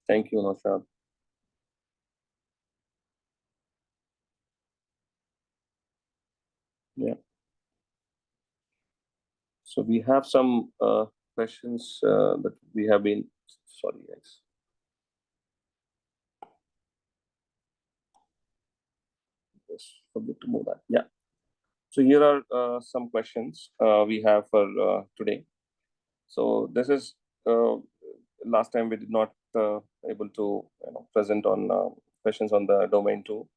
Thank you, Naushad. Yeah. So we have some questions that we have been. Sorry, guys. Just forget to move that. Yeah. So here are some questions we have for today. So this is last time we did not able to present on questions on the domain 2.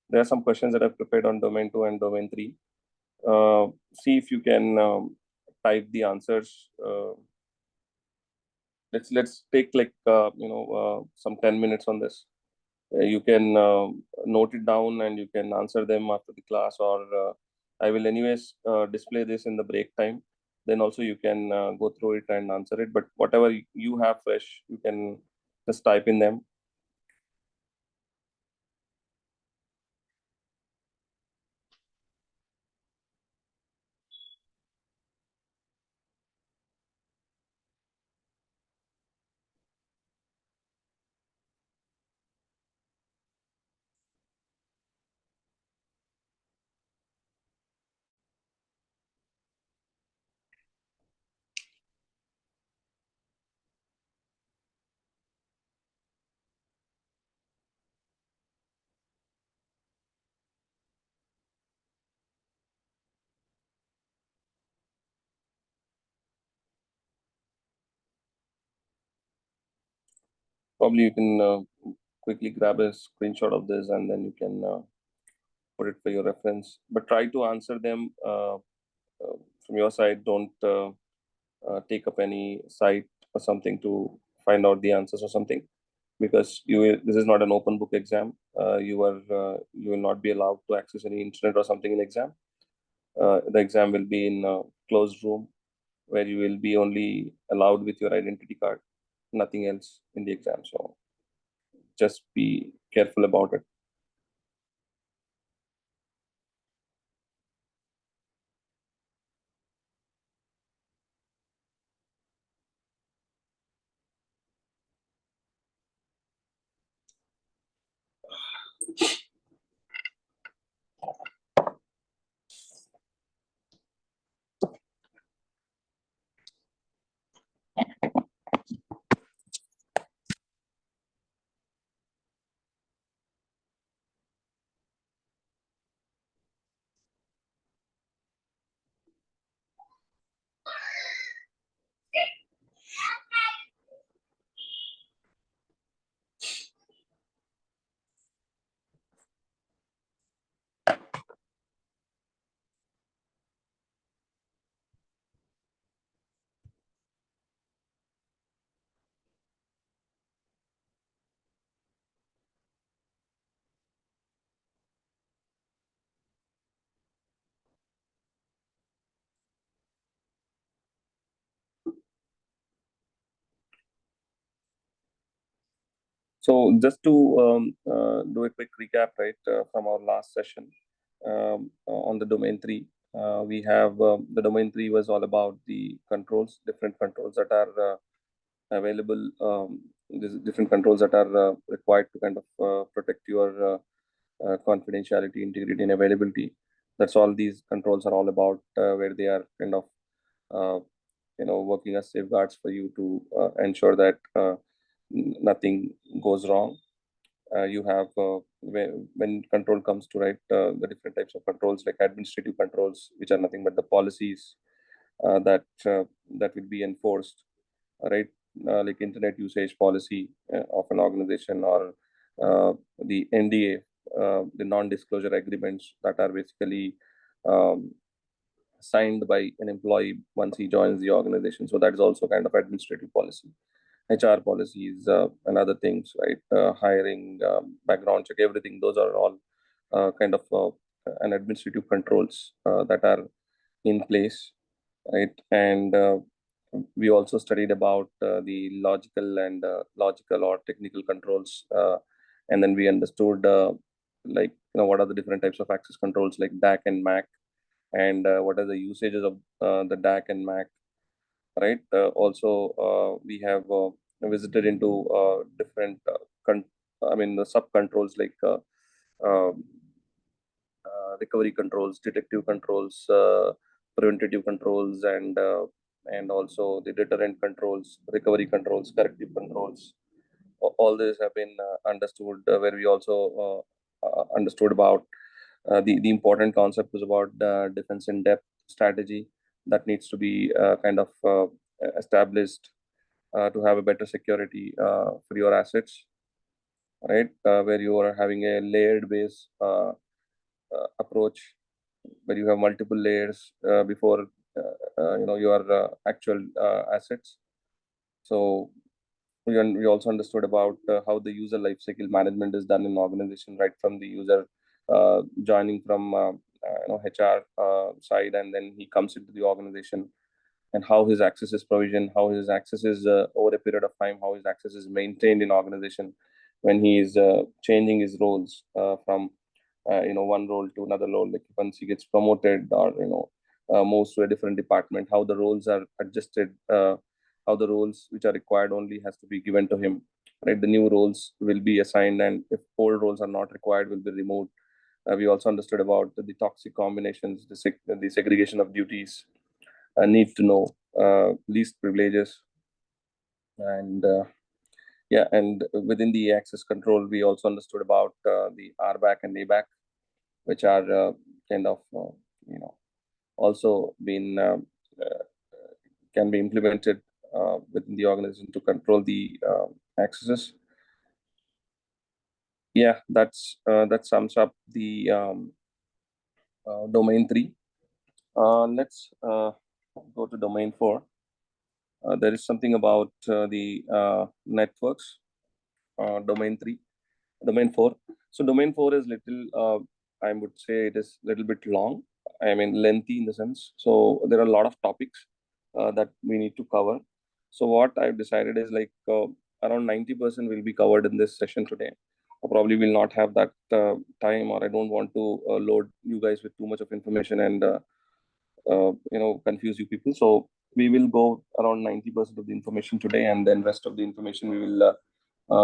There are some questions that I've prepared on domain 2 and domain 3. See if you can type the answers. Let's take like some 10 minutes on this. You can note it down and you can answer them after the class, or I will anyways display this in the break time. Then also you can go through it and answer it. But whatever you have fresh, you can just type in them. Probably you can quickly grab a screenshot of this and then you can put it for your reference. But try to answer them from your side. Don't take up any site or something to find out the answers or something, because this is not an open book exam. You will not be allowed to access any internet or something in exam. The exam will be in a closed room where you will be only allowed with your identity card, nothing else in the exam. So just be careful about it. So just to do a quick recap, right, from our last session on the domain three, we have the domain three was all about the controls, different controls that are available. Different controls that are required to kind of protect your confidentiality, integrity, and availability. That's all these controls are all about, where they are kind of uh, working as safeguards for you to ensure that nothing goes wrong. You have when control comes to, right, the different types of controls like administrative controls, which are nothing but the policies that will be enforced, right? Like internet usage policy of an organization, or the NDA, the non-disclosure agreements that are basically um, signed by an employee once he joins the organization. So that is also kind of administrative policy. HR policies and other things, right? Hiring, background check, everything. Those are all kind of an administrative controls that are in place, right? And we also studied about the logical or technical controls, and then we understood like what are the different types of access controls like DAC and MAC, and what are the usages of the DAC and MAC, right? Also, we have visited into different the sub controls like um recovery controls, detective controls, preventative controls, and also the deterrent controls, recovery controls, corrective controls. All these have been understood, where we also understood about the important concept was about defense in depth strategy that needs to be kind of established to have a better security for your assets, right? Where you are having a layered base approach, where you have multiple layers before your actual assets. So we also understood about how the user lifecycle management is done in organization, right from the user joining from HR side, and then he comes into the organization, and how his access is provisioned, how his access is over a period of time, how his access is maintained in organization when he is changing his roles from one role to another role, like once he gets promoted or moves to a different department, how the roles are adjusted, how the roles which are required only has to be given to him, right? The new roles will be assigned, and if old roles are not required, will be removed. We also understood about the toxic combinations, the segregation of duties, need to know, least privileges, and and within the access control, we also understood about the RBAC and ABAC, which are kind of also been uh, can be implemented within the organization to control the accesses. Yeah, that sums up the domain 3. Let's go to domain 4. There is something about the networks, domain 3, domain 4. So domain 4 is little, I would say it is little bit long. I mean, lengthy in the sense. So there are a lot of topics that we need to cover. So what I've decided is like around 90% will be covered in this session today. I probably will not have that time, or I don't want to load you guys with too much of information and confuse you people. So we will go around 90% of the information today, and then rest of the information we will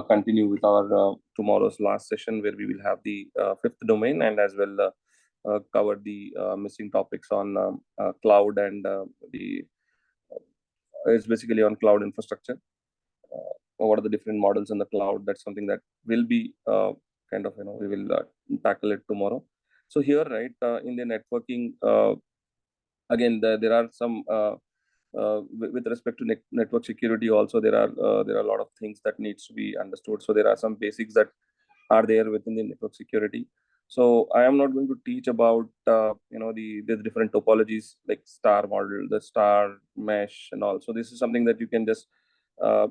continue with our tomorrow's last session, where we will have the fifth domain, and as well cover the missing topics on cloud, and the it's basically on cloud infrastructure. What are the different models in the cloud? That's something that will be we will tackle it tomorrow. So here, right, in the networking, again, there are some with respect to network security also, there are a lot of things that needs to be understood. So there are some basics that are there within the network security. So I am not going to teach about the different topologies like star model, the star mesh, and all. So this is something that uh,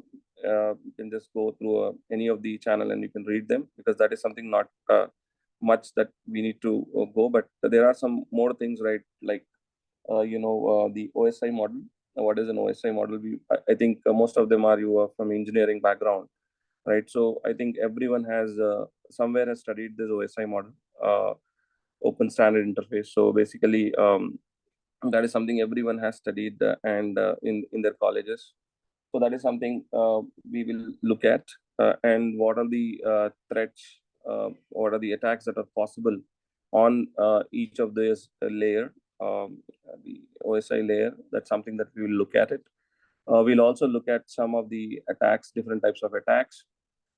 you can just go through any of the channel and you can read them, because that is something not much that we need to go. But there are some more things, right? Like the OSI model. What is an OSI model? I think most of them are you are from engineering background, right? So I think everyone has somewhere has studied this OSI model, uh, open standard interface. So basically, that is something everyone has studied and in their colleges. So that is something we will look at, and what are the threats, what are the attacks that are possible on each of these layer, the OSI layer. That's something that we will look at it. We'll also look at some of the attacks, different types of attacks,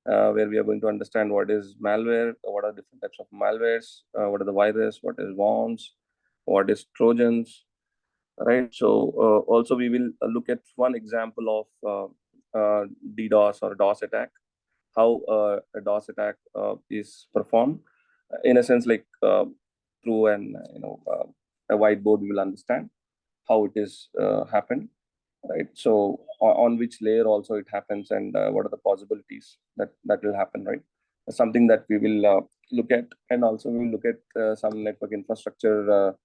where we are going to understand what is malware, what are different types of malwares, what are the virus, what is worms, what is Trojans, right? So also we will look at one example of DDoS or DOS attack, how a DOS attack is performed, in a sense like through an a whiteboard. We will understand how it is happened, right? So on which layer also it happens, and what are the possibilities that will happen, right? Something that we will look at, and also we will look at some network infrastructure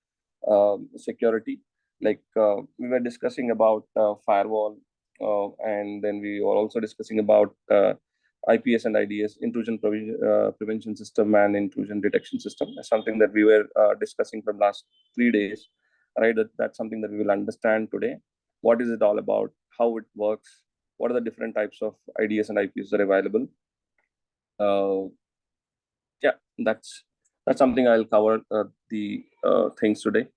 security. Like we were discussing about firewall, and then we were also discussing about IPS and IDS, prevention system and intrusion detection system. That's something that we were discussing from last 3 days, right? That's something that we will understand today. What is it all about? How it works? what are the different types of IDS and IPs that are available. Yeah, that's something I'll cover the things today.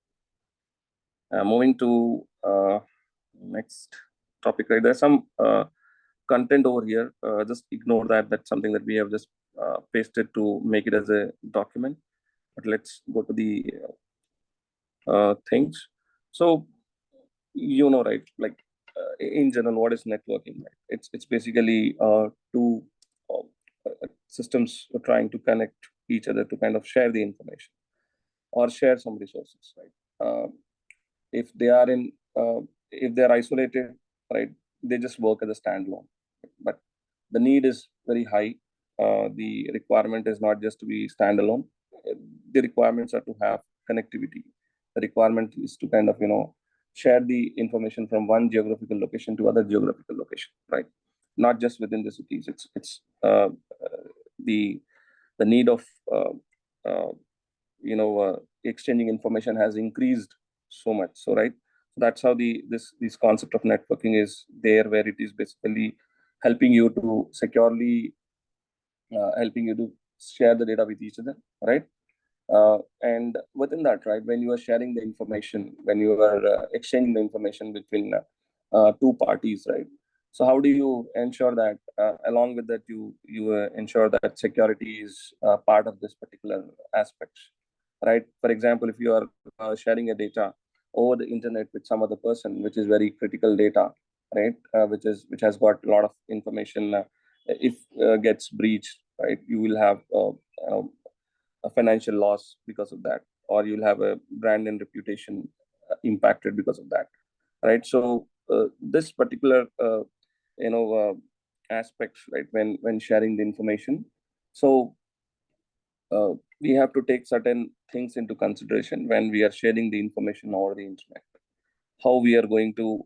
Moving to next topic, right? There's some content over here. Just ignore that. That's something that we have just pasted to make it as a document. But let's go to the things. So right, like in general, what is networking? Right? It's basically two systems trying to connect each other to kind of share the information or share some resources, right? If they are in if they're isolated, right, they just work as a standalone. But the need is very high. The requirement is not just to be standalone. The requirements are to have connectivity. The requirement is to kind of share the information from one geographical location to other geographical location, right? Not just within the cities. It's the the need of uh, exchanging information has increased so much. So right, that's how this concept of networking is there, where it is basically helping you to securely helping you to share the data with each other, right? And within that, right, when you are sharing the information, when you are exchanging the information between two parties, right? So how do you ensure that, along with that, you ensure that security is part of this particular aspect, right? For example, if you are sharing a data over the internet with some other person, which is very critical data, right? Which has got a lot of information. If gets breached, right, you will have a financial loss because of that, or you'll have a brand and reputation impacted because of that, right? So this particular aspects, right, when sharing the information, so we have to take certain things into consideration when we are sharing the information over the internet. How we are going to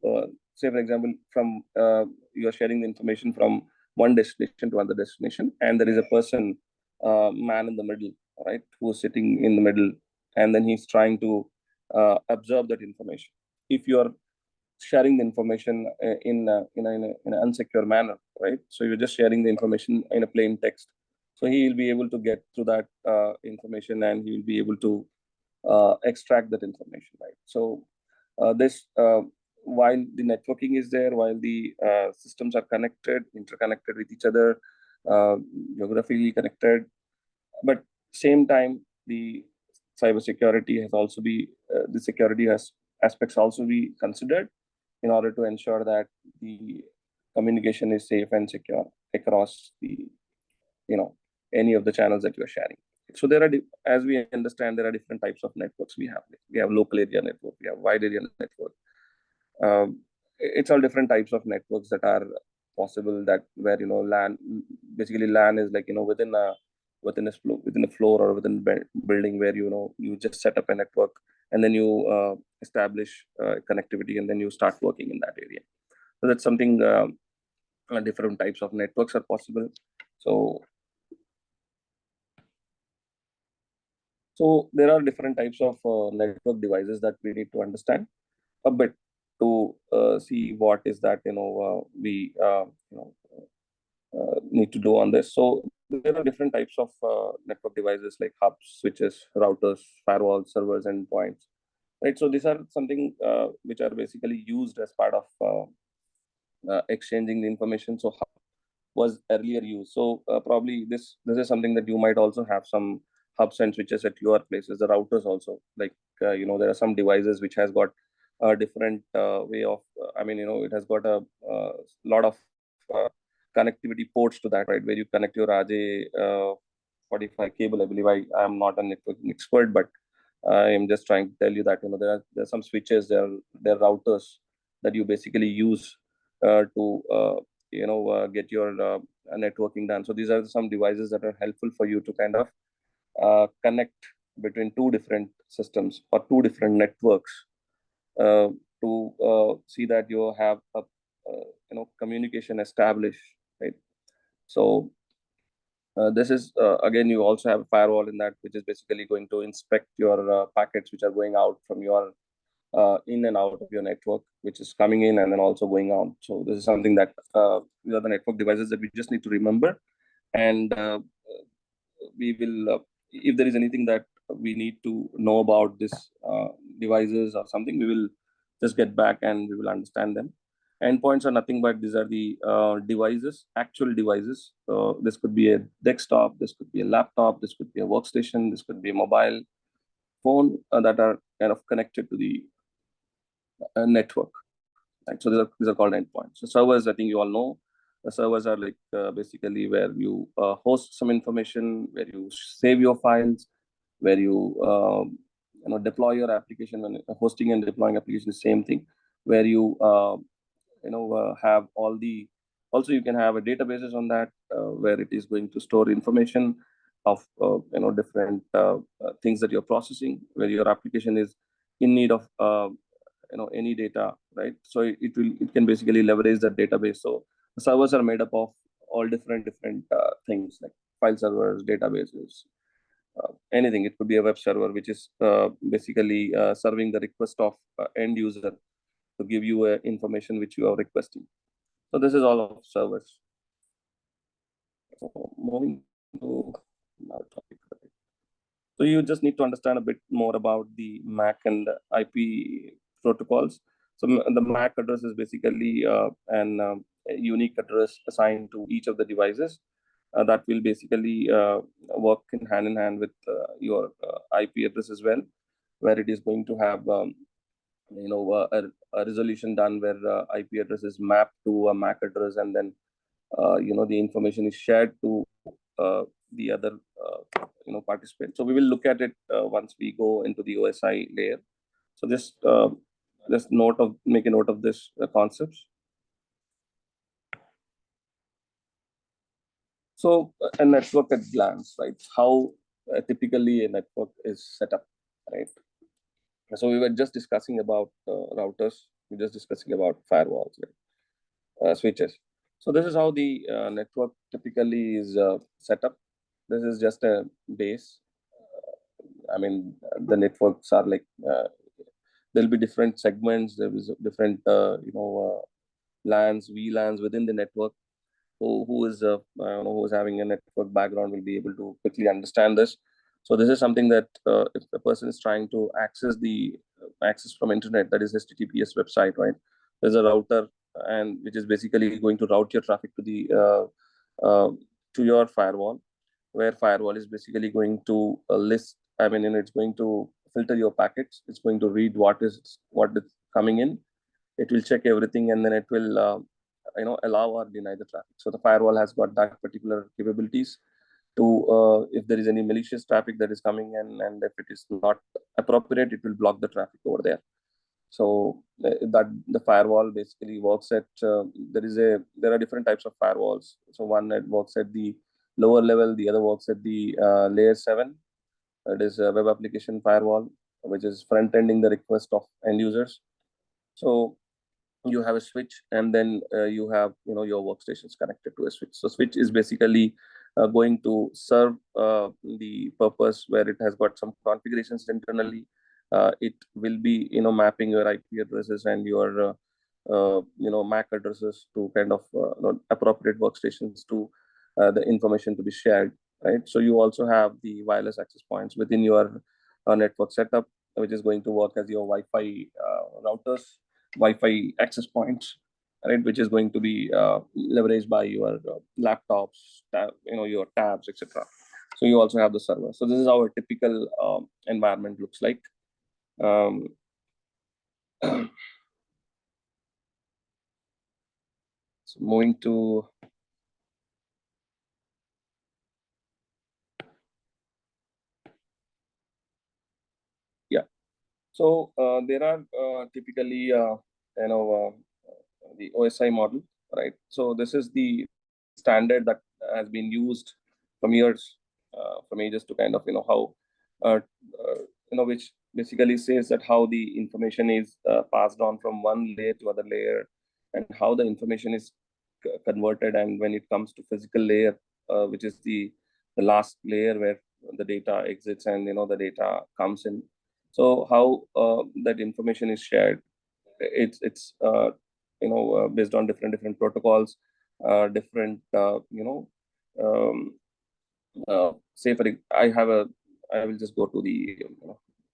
say, for example, from you are sharing the information from one destination to another destination, and there is a person, man in the middle, right, who is sitting in the middle, and then he's trying to observe that information. If you are sharing the information in an unsecure manner, right? So you're just sharing the information in a plain text. So he will be able to get through that information, and he will be able to extract that information, right? So this while the networking is there, while the systems are connected, interconnected with each other, geographically connected, but same time the cybersecurity has also be the security has aspects also be considered in order to ensure that the communication is safe and secure across the any of the channels that you are sharing. So there are, as we understand, there are different types of networks we have. We have local area network, we have wide area network. It's all different types of networks that are possible, that where LAN, basically LAN is like within a floor or within building, where you just set up a network, and then you establish connectivity, and then you start working in that area. So that's something, different types of networks are possible. So there are different types of network devices that we need to understand a bit to see what is that we need to do on this. So there are different types of network devices like hubs, switches, routers, firewalls, servers, and points. Right. So these are something which are basically used as part of exchanging the information. So hub was earlier used. So probably this is something that you might also have some hubs and switches at your places. The routers also, like there are some devices which has got a different way of. It has got a lot of connectivity ports to that, right? Where you connect your RJ45 cable. I believe I am not a networking expert, but I am just trying to tell you that there are some switches, there are routers that you basically use to get your networking done. So these are some devices that are helpful for you to kind of connect between two different systems or two different networks uh, to see that you have a communication established, right? So this is again, you also have a firewall in that, which is basically going to inspect your packets which are going out from your in and out of your network, which is coming in and then also going out. So this is something that these are the network devices that we just need to remember. And we will, if there is anything that we need to know about this devices or something, we will just get back and we will understand them. Endpoints are nothing but these are the devices, actual devices. This could be a desktop, this could be a laptop, this could be a workstation, this could be a mobile phone that are kind of connected to the network. Right? So these are called endpoints. So servers, I think you all know, the servers are like basically where you host some information, where you save your files, where you deploy your application. When hosting and deploying application is same thing, where you have all the, also you can have a databases on that where it is going to store information of different things that you're processing, where your application is in need of any data, right? So it can basically leverage that database. So the servers are made up of all different things like file servers, databases, anything. It could be a web server which is basically serving the request of end user to give you information which you are requesting. So this is all of servers. So moving to our topic. So you just need to understand a bit more about the MAC and the IP protocols. So the MAC address is basically a unique address assigned to each of the devices that will basically work in hand with your IP address as well, where it is going to have a resolution done where IP address is mapped to a MAC address, and then the information is shared to the other participant. So we will look at it once we go into the OSI layer. So just make a note of this concepts. So a network at glance, right? How typically a network is set up, right? So we were just discussing about routers. We're just discussing about firewalls, right? Switches. So this is how the network typically is set up. This is just a base. I mean, the networks are like there'll be different segments. There is different LANs, VLANs within the network. Who is having a network background will be able to quickly understand this. So this is something that if a person is trying to access from internet, that is HTTPS website, right? There's a router, and which is basically going to route your traffic to the to your firewall, where firewall is basically going to list. I mean, it's going to filter your packets. It's going to read what is coming in. It will check everything, and then it will allow or deny the traffic. So the firewall has got that particular capabilities to if there is any malicious traffic that is coming in, and if it is not appropriate, it will block the traffic over there. So that the firewall basically works at there are different types of firewalls. So one that works at the lower level, the other works at the layer 7. It is a web application firewall, which is front ending the request of end users. So you have a switch, and then you have your workstations connected to a switch. So switch is basically going to serve the purpose where it has got some configurations internally. It will be mapping your IP addresses and your MAC addresses to kind of appropriate workstations to the information to be shared, right? So you also have the wireless access points within your network setup, which is going to work as your Wi-Fi routers, Wi-Fi access points, right? Which is going to be leveraged by your laptops, your tabs, etc. So you also have the server. So this is how a typical environment looks like. Um, so moving to yeah. So there are typically the OSI model, right? So this is the standard that has been used from years, from ages to kind of how which basically says that how the information is passed on from one layer to other layer, and how the information is converted, and when it comes to physical layer, which is the last layer where the data exits and the data comes in. So how that information is shared, it's based on different protocols, different um, say for I have a I will just go to the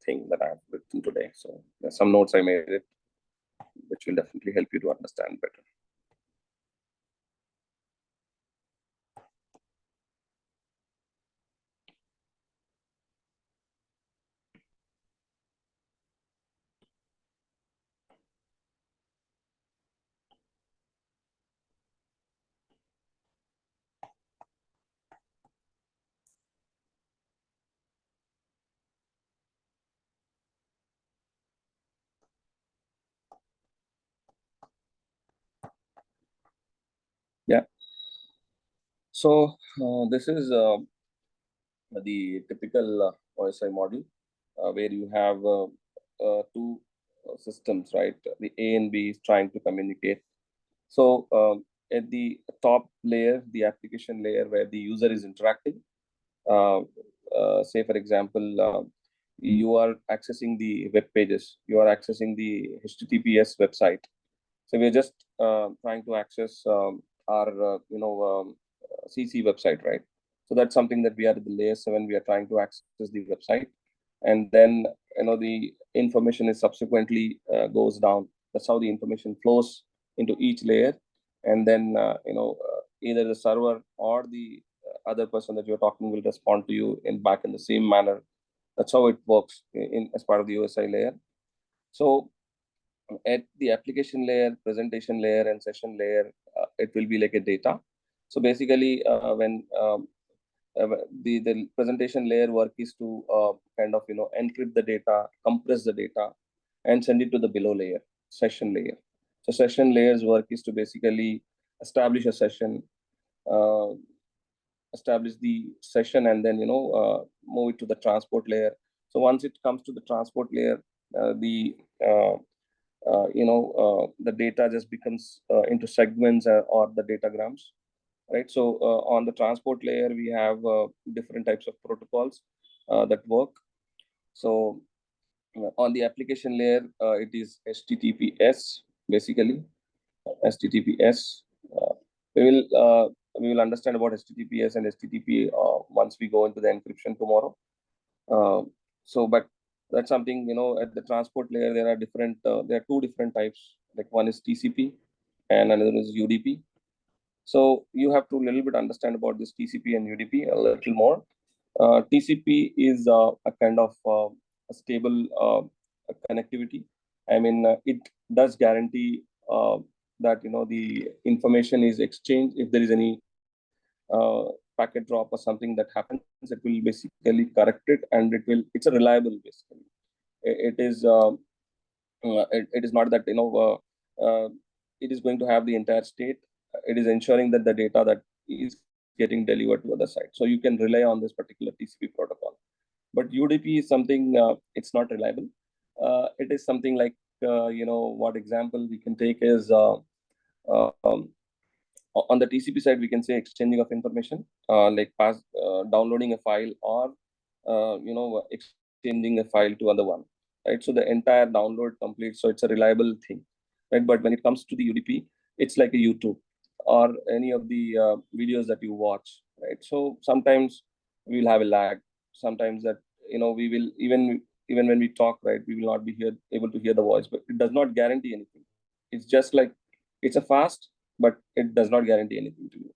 thing that I have written today. So there's some notes I made it, which will definitely help you to understand better. Yeah. So this is the typical OSI model, where you have two systems, right? The A and B is trying to communicate. So at the top layer, the application layer where the user is interacting, uh, say for example, you are accessing the web pages, you are accessing the HTTPS website. So we're just trying to access our CC website, right? So that's something that we are at the layer 7. We are trying to access the website, and then the information is subsequently goes down. That's how the information flows into each layer, and then either the server or the other person that you're talking will respond to you in back in the same manner. That's how it works in as part of the OSI layer. So at the application layer, presentation layer, and session layer, it will be like a data. So basically, when the presentation layer work is to kind of encrypt the data, compress the data, and send it to the below layer, session layer. So session layer's work is to basically establish a session, uh, establish the session, and then move it to the transport layer. So once it comes to the transport layer, the the data just becomes into segments or the datagrams, right? So on the transport layer, we have different types of protocols that work. So on the application layer, it is HTTPS, basically. HTTPS. Uh, we will uh, we will understand about HTTPS and HTTP once we go into the encryption tomorrow. Uh, but that's something, at the transport layer. There are there are two different types. Like one is TCP, and another is UDP. So you have to a little bit understand about this TCP and UDP a little more. TCP is a kind of a stable connectivity. I mean, it does guarantee that the information is exchanged. If there is any packet drop or something that happens, it will basically correct it, and it's a reliable basically. It is it is not that it is going to have the entire state. It is ensuring that the data that is getting delivered to other side. So you can rely on this particular TCP protocol. But UDP is something, it's not reliable. It is something like what example we can take is um, on the TCP side, we can say exchanging of information, like downloading a file, or exchanging a file to other one, right? So the entire download completes, so it's a reliable thing, right? But when it comes to the UDP, it's like a YouTube or any of the videos that you watch, right? So sometimes we will have a lag. Sometimes that we will even when we talk, right, we will not be able to hear the voice, but it does not guarantee anything. It's just like it's a fast, but it does not guarantee anything to you.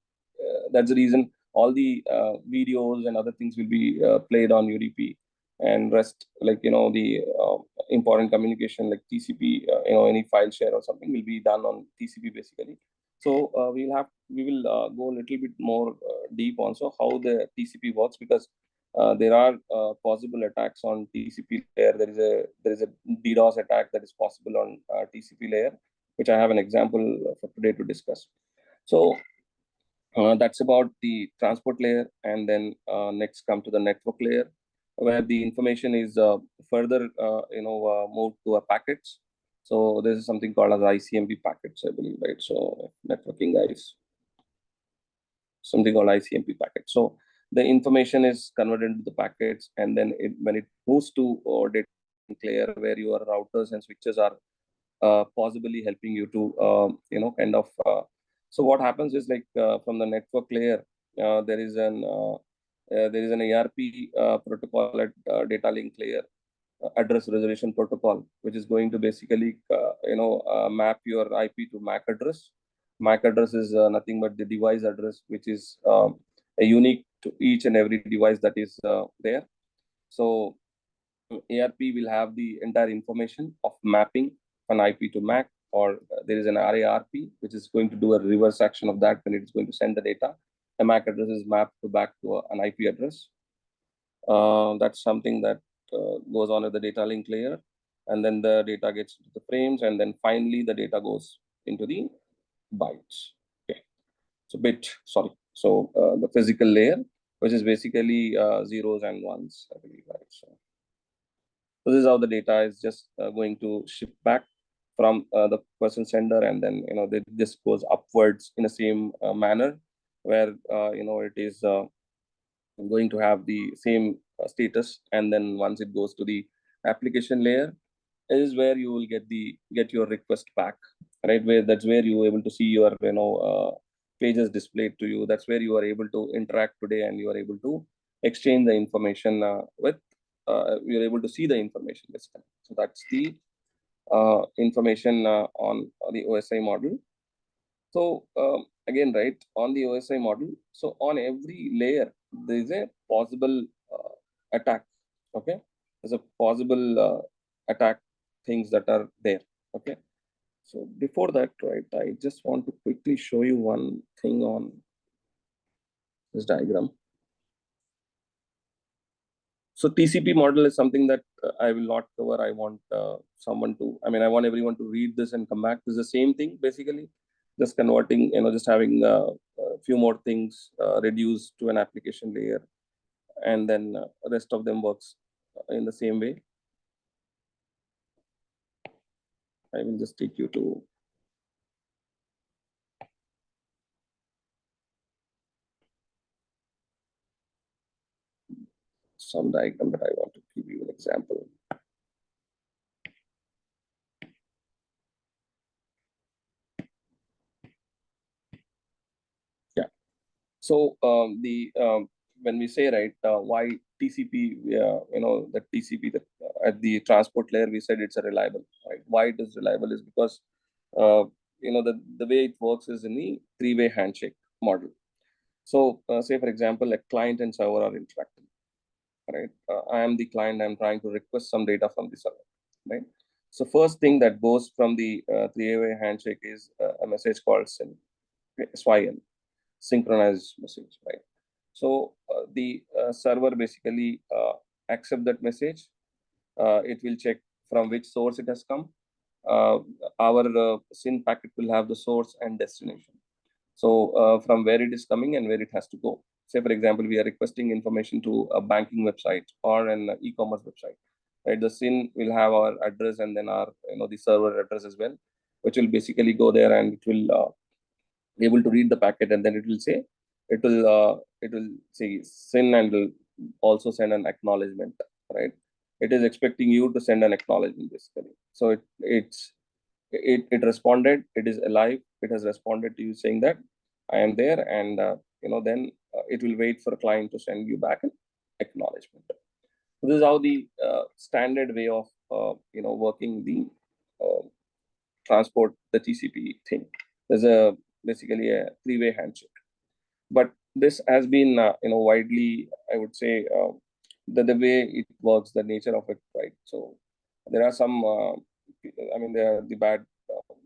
That's the reason all the videos and other things will be played on UDP, and rest, like the important communication like TCP, any file share or something will be done on TCP basically. So we will go a little bit more deep also how the TCP works, because there are possible attacks on TCP layer. There is a DDoS attack that is possible on TCP layer, which I have an example for today to discuss. So that's about the transport layer, and then next come to the network layer, where the information is further moved to a packets. So this is something called as ICMP packets, I believe, right? So networking guys, something called ICMP packets. So the information is converted into the packets, and then when it moves to data layer where your routers and switches are possibly helping you to kind of so what happens is like from the network layer there is an ARP protocol at data link layer, address resolution protocol, which is going to basically map your IP to MAC address. MAC address is nothing but the device address, which is a unique to each and every device that is there. So ARP will have the entire information of mapping an IP to MAC, or there is an RARP, which is going to do a reverse action of that when it's going to send the data. A MAC address is mapped back to an IP address. That's something that goes on at the data link layer. And then the data gets into the frames, and then finally the data goes into the bytes. Okay. So the physical layer, which is basically zeros and ones, I believe, right? So this is how the data is just going to ship back from the person sender, and then this goes upwards in the same manner, where it is going to have the same status, and then once it goes to the application layer, is where you will get your request back, right? That's where you are able to see your pages displayed to you. That's where you are able to interact today, and you are able to exchange the information with. You're able to see the information this time. So that's the information on the OSI model. So again, right, on the OSI model, so on every layer, there is a possible attack. Okay, there's a possible attack things that are there. Okay, so before that, right, I just want to quickly show you one thing on this diagram. So TCP model is something that I will not cover. I want I want everyone to read this and come back. This is the same thing, basically, just converting, just having a few more things reduced to an application layer, and then the rest of them works in the same way. I will just take you to some diagram that I want to give you an example. Yeah. So when we say, right, why TCP, the TCP at the transport layer, we said it's a reliable, right? Why it is reliable is because the way it works is in the three-way handshake model. So say for example, a client and server are interacting, right? I am the client. I'm trying to request some data from the server, right? So first thing that goes from the three-way handshake is a message called SYN, SYN, synchronized message, right? So the server basically accept that message. It will check from which source it has come. Our SYN packet will have the source and destination. So from where it is coming and where it has to go. Say, for example, we are requesting information to a banking website or an e-commerce website. Right, the SYN will have our address and then our the server address as well, which will basically go there, and it will be able to read the packet, and then it will say SYN, and will also send an acknowledgement. Right, it is expecting you to send an acknowledgement basically. So it responded. It is alive. It has responded to you saying that I am there, and then it will wait for a client to send you back an acknowledgement. So this is how the standard way of working the transport, the TCP thing. There's basically a three-way handshake, but this has been widely, I would say, the way it works, the nature of it, right? So there are some there are the bad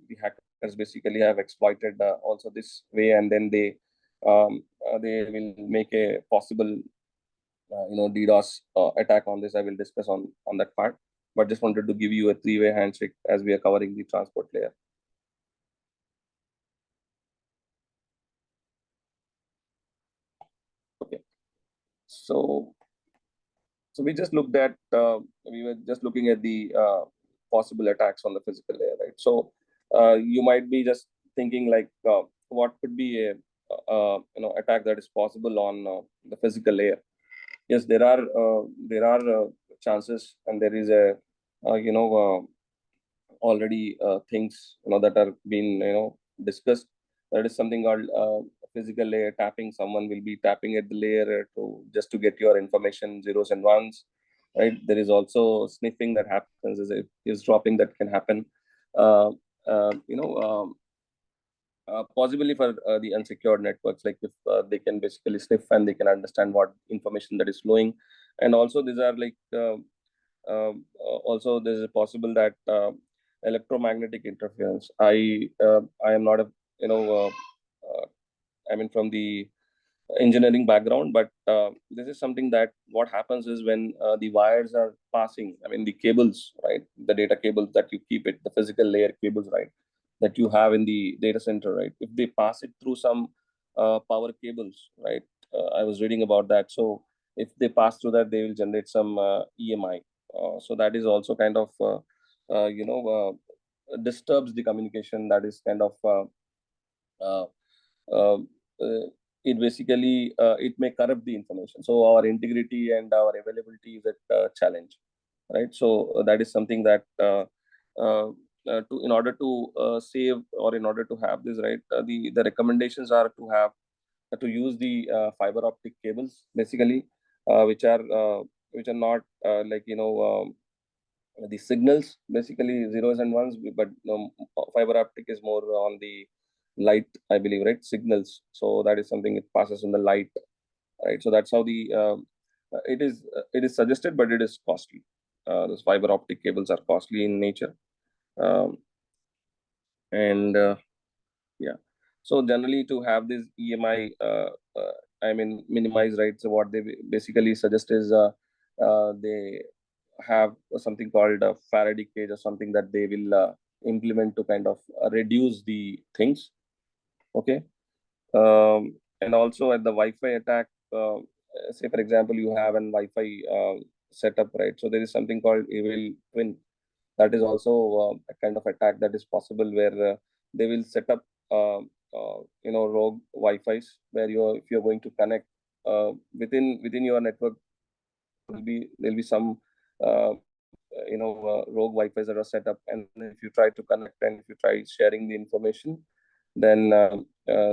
the hackers basically have exploited also this way, and then they will make a possible DDoS attack on this. I will discuss on that part, but just wanted to give you a three-way handshake as we are covering the transport layer. Okay, so we just looked at we were just looking at the possible attacks on the physical layer, right? So you might be just thinking like, what could be a attack that is possible on the physical layer? Yes, there are chances, and there is a already things that are being discussed. That is something called physical layer tapping. Someone will be tapping at the layer to just to get your information, zeros and ones, right? There is also sniffing that happens, is dropping that can happen. uh, uh, you know um, Possibly for the unsecured networks, like if they can basically sniff and they can understand what information that is flowing. And also these are like also there's a possible that electromagnetic interference. I am not a you know uh, I mean from the engineering background, but this is something that what happens is when the wires are passing, I mean the cables, right? The data cables that you keep it, the physical layer cables, right? That you have in the data center, right? If they pass it through some power cables, right? I was reading about that. So if they pass through that, they will generate some EMI. So that is also kind of, disturbs the communication. That is kind of uh, um, uh, it basically it may corrupt the information, so our integrity and our availability is at challenge, right? So that is something that uh, to in order to save, or in order to have this, right, the recommendations are to have to use the fiber optic cables basically, which are not like the signals, basically zeros and ones, but fiber optic is more on the light, I believe, right? Signals. So that is something, it passes in the light, right? So that's how the it is suggested, but it is costly. Those fiber optic cables are costly in nature. Um, and yeah, so generally to have this EMI, I mean minimize, right? So what they basically suggest is they have something called a Faraday cage or something that they will implement to kind of reduce the things. Okay. And also at the Wi-Fi attack, say for example you have an Wi-Fi setup, right? So there is something called evil twin. That is also a kind of attack that is possible, where they will set up rogue Wi-Fi's, where if you're going to connect within your network, there'll be some rogue Wi-Fi's that are set up, and then if you try to connect and if you try sharing the information, then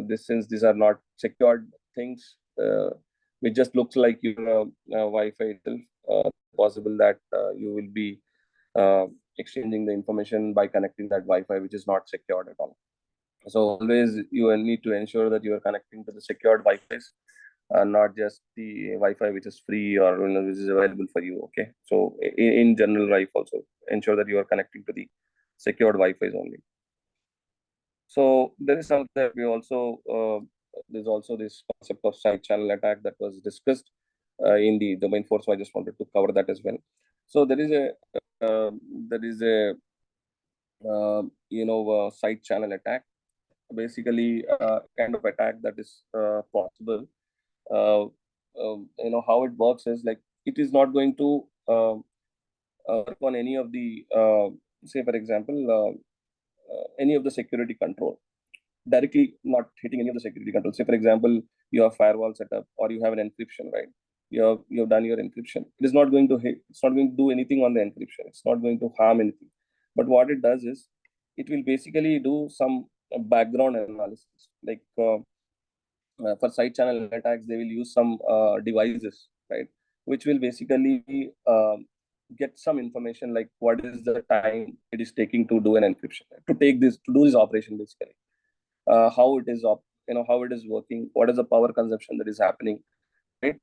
this since these are not secured things, it just looks like your Wi-Fi itself. There's a possible that you will be uh, exchanging the information by connecting that Wi-Fi, which is not secured at all. So always you will need to ensure that you are connecting to the secured Wi-Fi's, not just the Wi-Fi which is free or which is available for you. Okay, so in general life also ensure that you are connecting to the secured Wi-Fi's only. So there is something that we also there's also this concept of side channel attack that was discussed in the domain 4. So I just wanted to cover that as well. So uh, there is a side channel attack, basically kind of attack that is possible. uh, how it works is like it is not going to work on any of the say for example any of the security control, directly not hitting any of the security control. Say for example you have firewall setup or you have an encryption, right? You have done your encryption. It is not going to hit, it's not going to do anything on the encryption, it's not going to harm anything. But what it does is it will basically do some background analysis, like for side channel attacks they will use some devices, right, which will basically get some information like what is the time it is taking to do an encryption, to take this, to do this operation basically, how it is how it is working, what is the power consumption that is happening, right?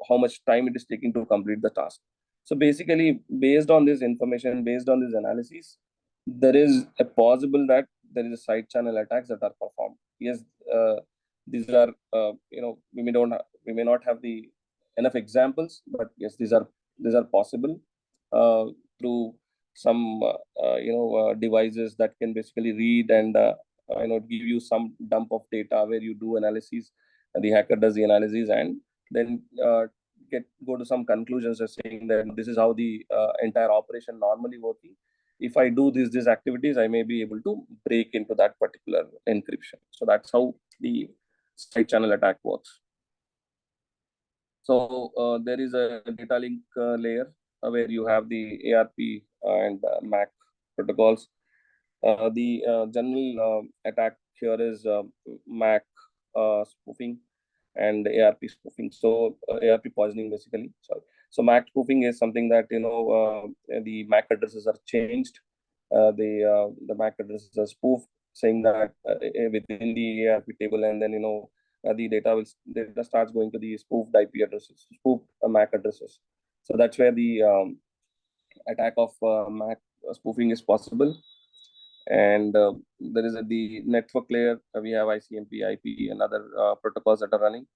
How much time it is taking to complete the task. So basically, based on this information, based on this analysis, there is a possible that there is a side channel attacks that are performed. Yes, these are we may not have the enough examples, but yes, these are possible uh, through some devices that can basically read and give you some dump of data where you do analysis, and the hacker does the analysis and then go to some conclusions as saying that this is how the entire operation normally working. If I do these activities, I may be able to break into that particular encryption. So that's how the side channel attack works. So there is a data link layer where you have the ARP and MAC protocols. The general attack here is MAC spoofing and ARP spoofing. So ARP poisoning basically. Sorry. So MAC spoofing is something that the MAC addresses are changed. The MAC addresses are spoofed, saying that within the ARP table, and then the data starts going to the spoofed IP addresses, spoofed MAC addresses. So that's where the attack of MAC spoofing is possible. And there is the network layer. We have ICMP, IP, and other protocols that are running.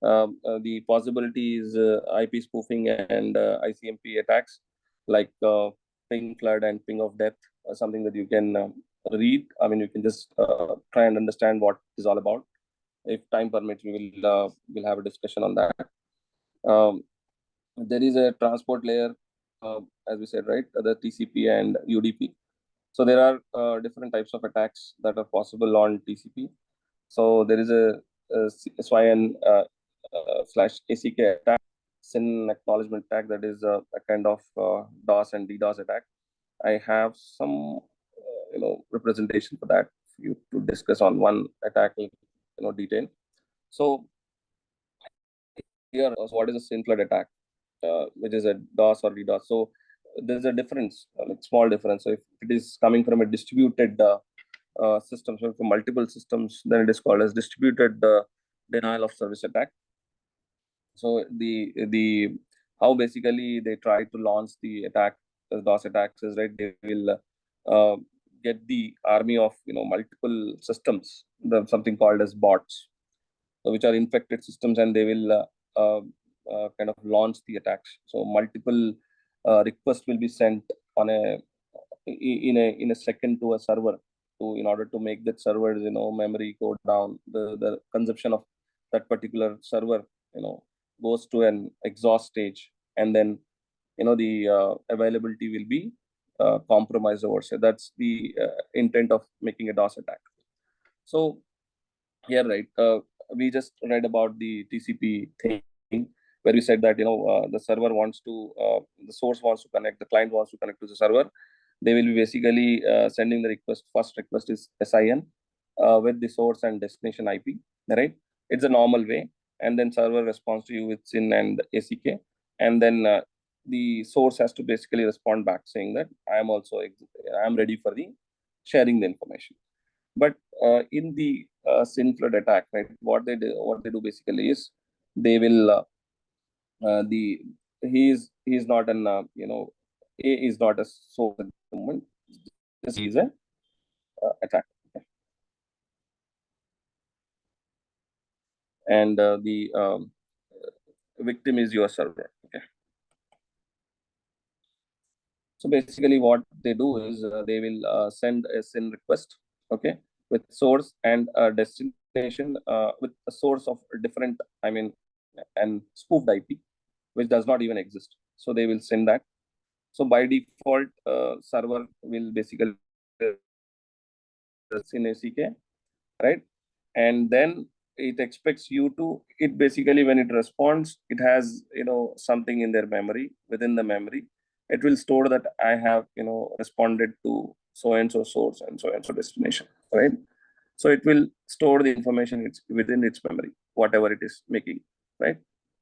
The possibility is IP spoofing and ICMP attacks like ping flood and ping of death, something that you can read. I mean, you can just try and understand what it's all about. If time permits, we'll have a discussion on that. There is a transport layer, as we said, right? The TCP and UDP. So there are different types of attacks that are possible on TCP. So there is a SYN slash ACK attack, SYN acknowledgement attack, that is a kind of DOS and DDoS attack. I have some representation for that for you to discuss on one attack in detail. So here, so what is a SYN flood attack, which is a DOS or DDoS? So there's a difference, like small difference. So if it is coming from a distributed system, so from multiple systems, then it is called as distributed denial of service attack. So the how basically they try to launch the attack, the DOS attacks is, right, they will get the army of multiple systems, something called as bots, which are infected systems, and they will kind of launch the attacks. So multiple requests will be sent on in a second to a server, in order to make that server's memory go down. The consumption of that particular server goes to an exhaust stage, and then the availability will be compromised over. So that's the intent of making a DOS attack. So here, right, we just read about the TCP thing, where we said that the server wants to, the source wants to connect, the client wants to connect to the server. They will be basically sending the request. First request is SIN with the source and destination IP, right? It's a normal way, and then server responds to you with SYN and ACK, and then the source has to basically respond back saying that I'm ready for the sharing the information. But in the SYN flood attack, right, what they do basically is they will the he's not an A is not a source at the moment. This is a attack, and the victim is your server. Okay. So basically, what they do is they will send a SYN request, okay, with source and destination, with a source of different, I mean, and spoofed IP, which does not even exist. So they will send that. So by default, server will basically SYN ACK, right? And then it expects you to, it basically, when it responds, it has something in their memory. Within the memory, it will store that I have responded to so and so source and so destination, right? So it will store the information within its memory, whatever it is making, right?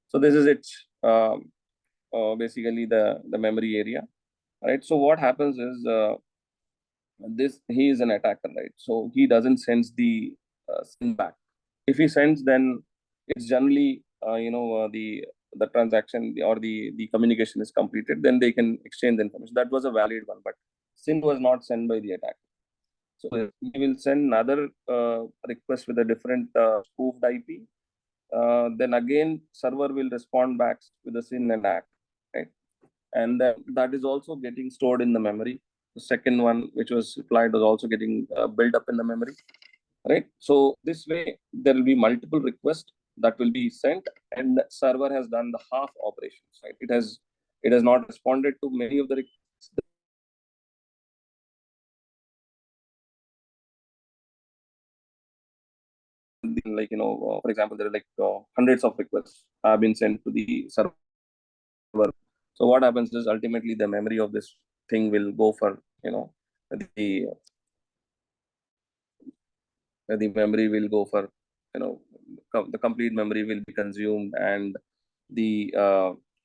So this is its basically the memory area, right? So what happens is he is an attacker, right? So he doesn't sense the SYN back. If he sends, then it's generally the transaction or the communication is completed. Then they can exchange the information. That was a valid one, but SYN was not sent by the attacker. So he will send another request with a different spoofed IP. Then again, server will respond back with the SYN and ACK, right? And that is also getting stored in the memory. The second one, which was replied, was also getting built up in the memory, right? So this way, there will be multiple requests that will be sent, and the server has done the half operations, right? It has not responded to many of the requests. Like for example, there are like hundreds of requests have been sent to the server. So what happens is ultimately the memory of this thing will go for, the the memory will go for, you know the complete memory will be consumed, and the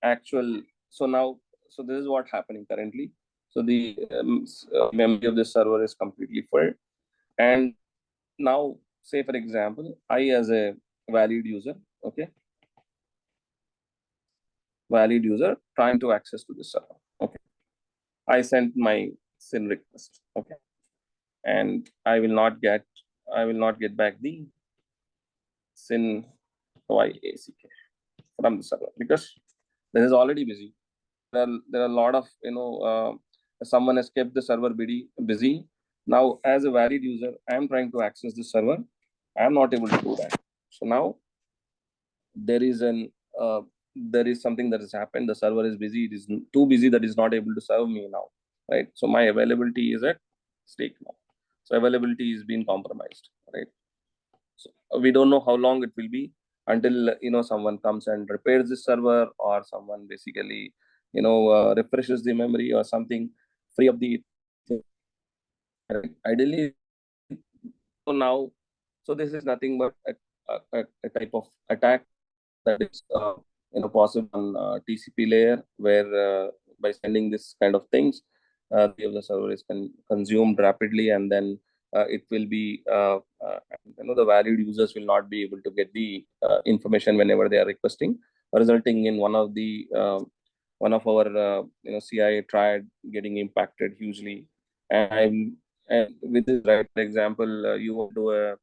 actual so now so this is what happening currently. So the memory of this server is completely full, and now, say for example, I as a valid user, okay, valid user trying to access to this server, okay, I sent my SYN request, okay, and I will not get back the SYN YACK from the server because this is already busy. There are a lot of, someone has kept the server busy. Now, as a valid user, I am trying to access the server. I am not able to do that. So now there is an there is something that has happened. The server is busy. It is too busy that is not able to serve me now, right? So my availability is at stake now. So availability is being compromised, right? So we don't know how long it will be until, someone comes and repairs the server, or someone basically, refreshes the memory or something, free up the right? Ideally. So now, so this is nothing but a type of attack that is, possible on TCP layer, where by sending this kind of things, the server is consumed rapidly, and then it will be, the valid users will not be able to get the information whenever they are requesting, resulting in one of our CI triad getting impacted hugely. And with this, right, for example, you want to do a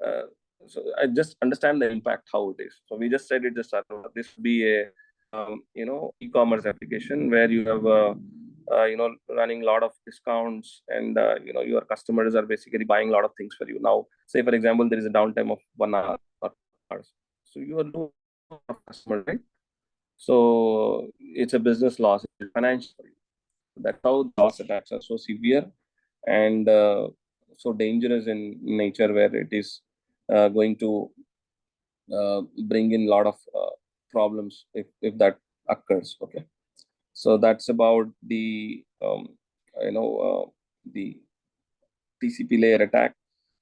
uh, so I just understand the impact how it is. So we just said it just this would be a e-commerce application where you have running a lot of discounts, and your customers are basically buying a lot of things for you. Now, say for example, there is a downtime of 1 hour or 2 hours, so you are losing a lot of customers, right? So it's a business loss, it's financial. That's how the loss attacks are so severe, and so dangerous in nature, where it is going to bring in a lot of problems if that occurs. Okay, so that's about the you know the TCP layer attack.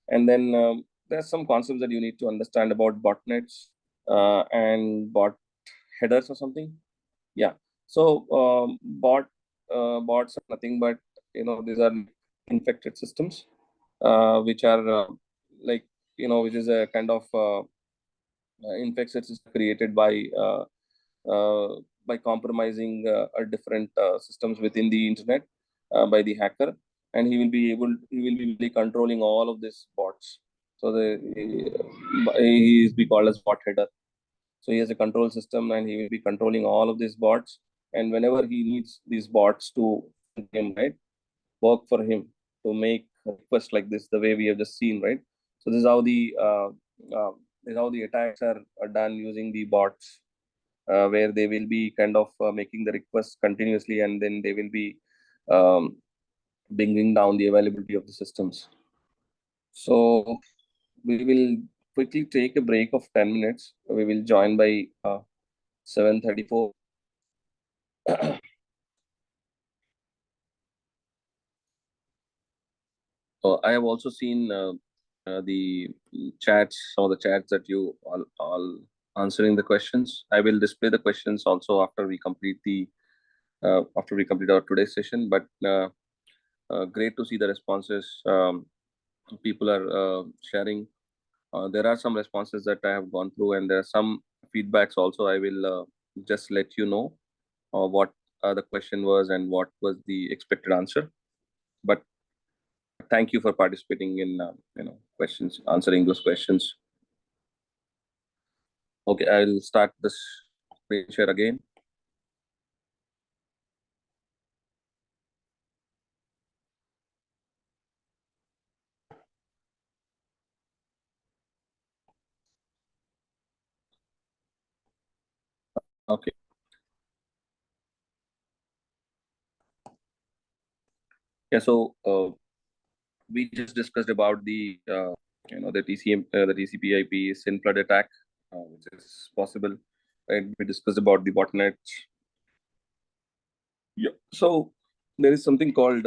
And then there's some concepts that you need to understand about botnets and bot headers or something. Yeah. So bots are nothing but, these are infected systems, which are like, which is a kind of infected system created uh, by compromising different systems within the internet by the hacker, and he will be really controlling all of these bots. So he is be called as bot header. So he has a control system, and he will be controlling all of these bots. And whenever he needs these bots to him, right, work for him to make requests like this, the way we have just seen, right? So this is how the attacks are done using the bots, where they will be kind of making the requests continuously, and then they will be um, bringing down the availability of the systems. So we will quickly take a break of 10 minutes. We will join by 7:34. I have also seen the chats, some of the chats that you all answering the questions. I will display the questions also after we complete our today's session. But great to see the responses. People are sharing. There are some responses that I have gone through, and there are some feedbacks also. I will just let you know what the question was and what was the expected answer. But thank you for participating in questions, answering those questions. Okay, I'll start this screen share again. Okay. Yeah. So we just discussed about the TCP/IP SYN flood attack, which is possible. Right? We discussed about the botnets. Yeah. So there is something called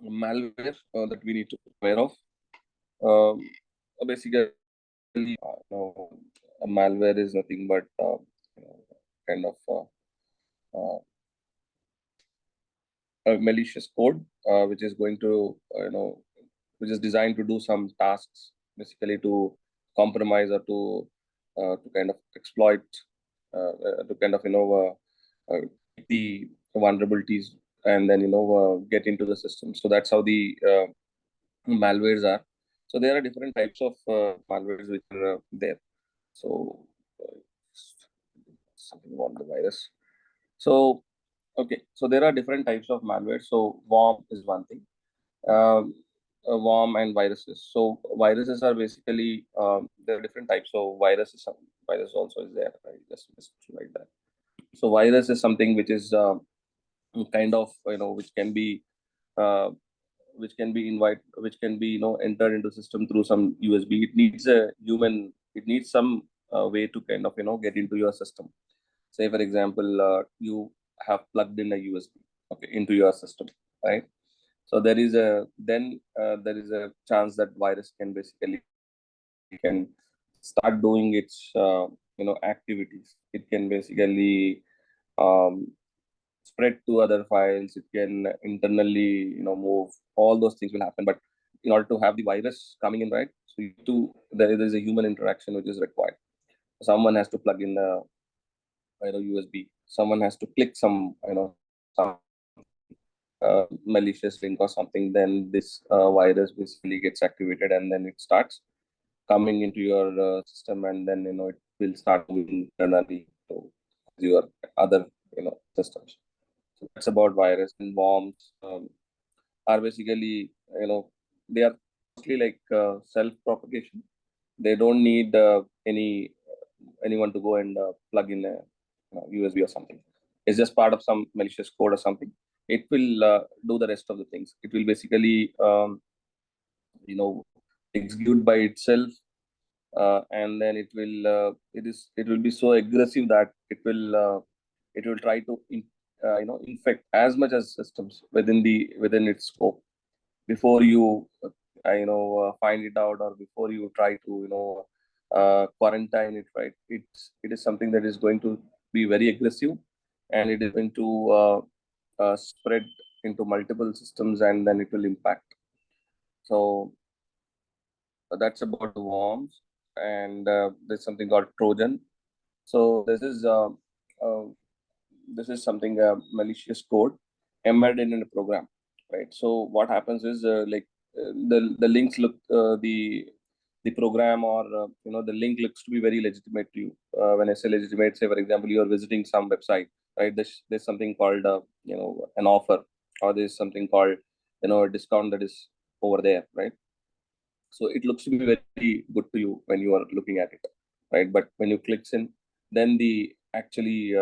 malware that we need to be aware of. Um, Basically, a malware is nothing but kind of a malicious code, which is going to which is designed to do some tasks, basically to compromise or to kind of exploit, to kind of the vulnerabilities, and then get into the system. So that's how the malwares are. So there are different types of malwares which are there. So uh, something about the virus. So okay, so there are different types of malware. So worm is one thing. Um, Worm and viruses. So viruses are basically there are different types of viruses. Some virus also is there. Right? Just like that. So virus is something which is kind of uh, which can be entered into system through some USB. It needs a human. It needs some way to kind of get into your system. Say for example, you have plugged in a USB, okay, into your system, right? So there is a chance that virus can basically can start doing its activities. It can basically um, spread to other files. It can internally move. All those things will happen. But in order to have the virus coming in, right? So there is a human interaction which is required. Someone has to plug in the USB. Someone has to click some malicious link or something. Then this virus basically gets activated, and then it starts coming into your system, and then it will start moving internally to your other systems. So that's about virus. And worms are basically they are mostly like self propagation. They don't need anyone to go and plug in a USB or something. It's just part of some malicious code or something. It will do the rest of the things. It will basically execute by itself, and then it will be so aggressive that it will try to infect as much as systems within its scope before you find it out, or before you try to quarantine it, right? It is something that is going to be very aggressive, and it is going to spread into multiple systems, and then it will impact. So that's about the worms. And there's something called Trojan. So uh, this is something malicious code embedded in a program, right? So what happens is the links look the program, or the link looks to be very legitimate to you. When I say legitimate, say for example you are visiting some website, right? There's something called an offer, or there's something called a discount that is over there, right? So it looks to be very good to you when you are looking at it, right? But when you clicks in, then the actually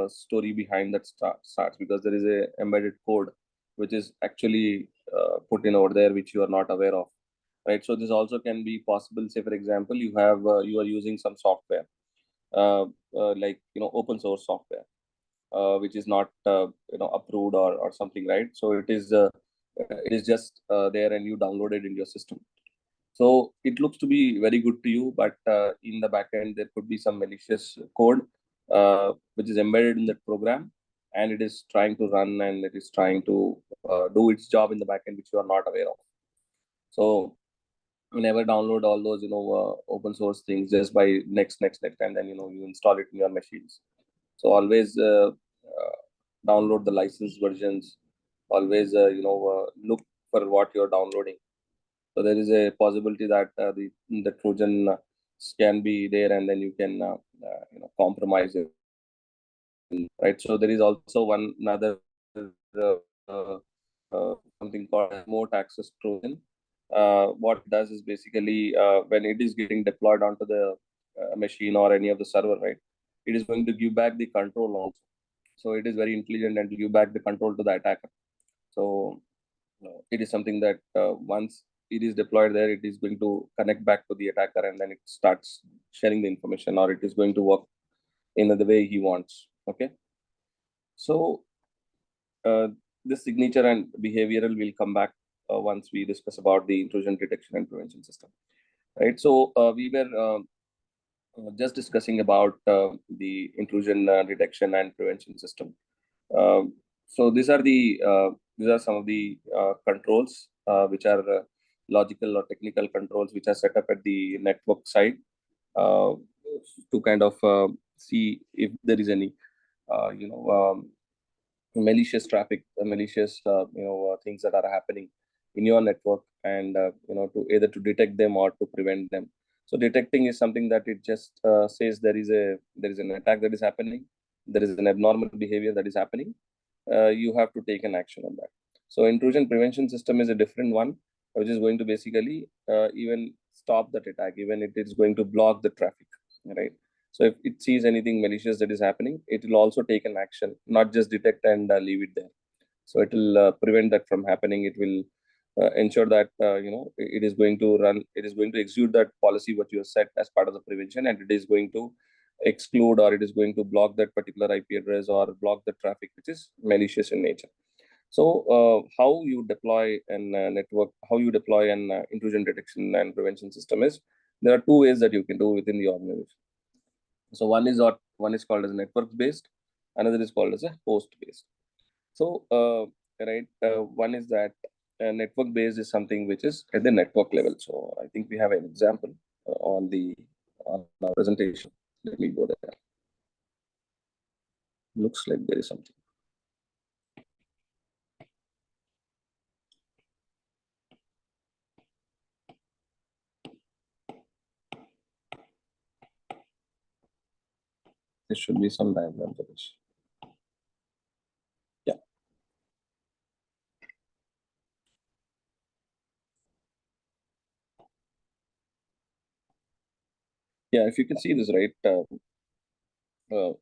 story behind that starts, because there is a embedded code which is actually put in over there, which you are not aware of, right? So this also can be possible. Say for example, you are using some software, like open source software, which is not approved, or something, right? So it is just there, and you download it in your system. So it looks to be very good to you, but in the backend there could be some malicious code which is embedded in that program, and it is trying to run, and it is trying to do its job in the backend, which you are not aware of. So you never download all those open source things just by next, and then you install it in your machines. So always download the licensed versions. Always look for what you're downloading. So there is a possibility that the Trojan can be there, and then you can compromise it, right? So there is also one another uh, something called remote access Trojan. What it does is basically when it is getting deployed onto the machine or any of the server, right? It is going to give back the control also. So it is very intelligent and give back the control to the attacker. So it is something that once it is deployed there, it is going to connect back to the attacker, and then it starts sharing the information, or it is going to work in the way he wants. Okay. So this signature and behavioral will come back once we discuss about the intrusion detection and prevention system, right? So we were just discussing about the intrusion detection and prevention system. So these are some of the controls which are logical or technical controls which are set up at the network side uh, to kind of see if there is any malicious traffic, malicious things that are happening in your network, and to either to detect them or to prevent them. So detecting is something that it just says there is an attack that is happening, there is an abnormal behavior that is happening. You have to take an action on that. So intrusion prevention system is a different one, which is going to basically even stop that attack, even if it is going to block the traffic, right? So if it sees anything malicious that is happening, it will also take an action, not just detect and leave it there. So it will prevent that from happening. It will ensure that it is going to run, it is going to execute that policy what you have set as part of the prevention, and it is going to exclude or it is going to block that particular IP address or block the traffic which is malicious in nature. So how you deploy an network, how you deploy an intrusion detection and prevention system is there are two ways that you can do within the organization. So one is called as network based, another is called as a host based. So one is that network based is something which is at the network level. So I think we have an example on our presentation. Let me go there. Looks like there is something. There should be some diagram for this. Yeah, yeah. If you can see this, right? Uh,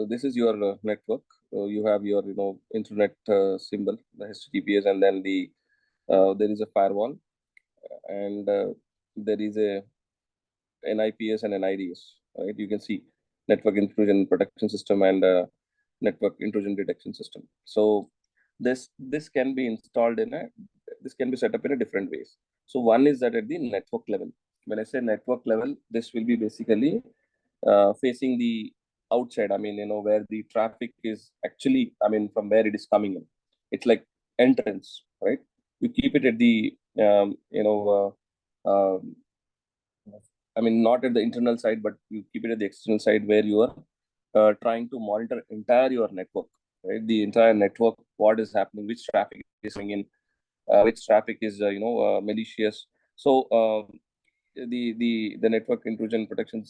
this is your network. You have your internet symbol, the HTTPS, and then there is a firewall, and there is a NIPS and NIDS. Right? You can see network intrusion protection system and network intrusion detection system. So this can be installed in a this can be set up in a different ways. So one is that at the network level. When I say network level, this will be basically facing the outside. I mean, where the traffic is actually. I mean, from where it is coming in. It's like entrance, right? You keep it at the I mean, not at the internal side, but you keep it at the external side where you are trying to monitor entire your network, right? The entire network, what is happening, which traffic is coming in, which traffic is malicious. So the network intrusion protection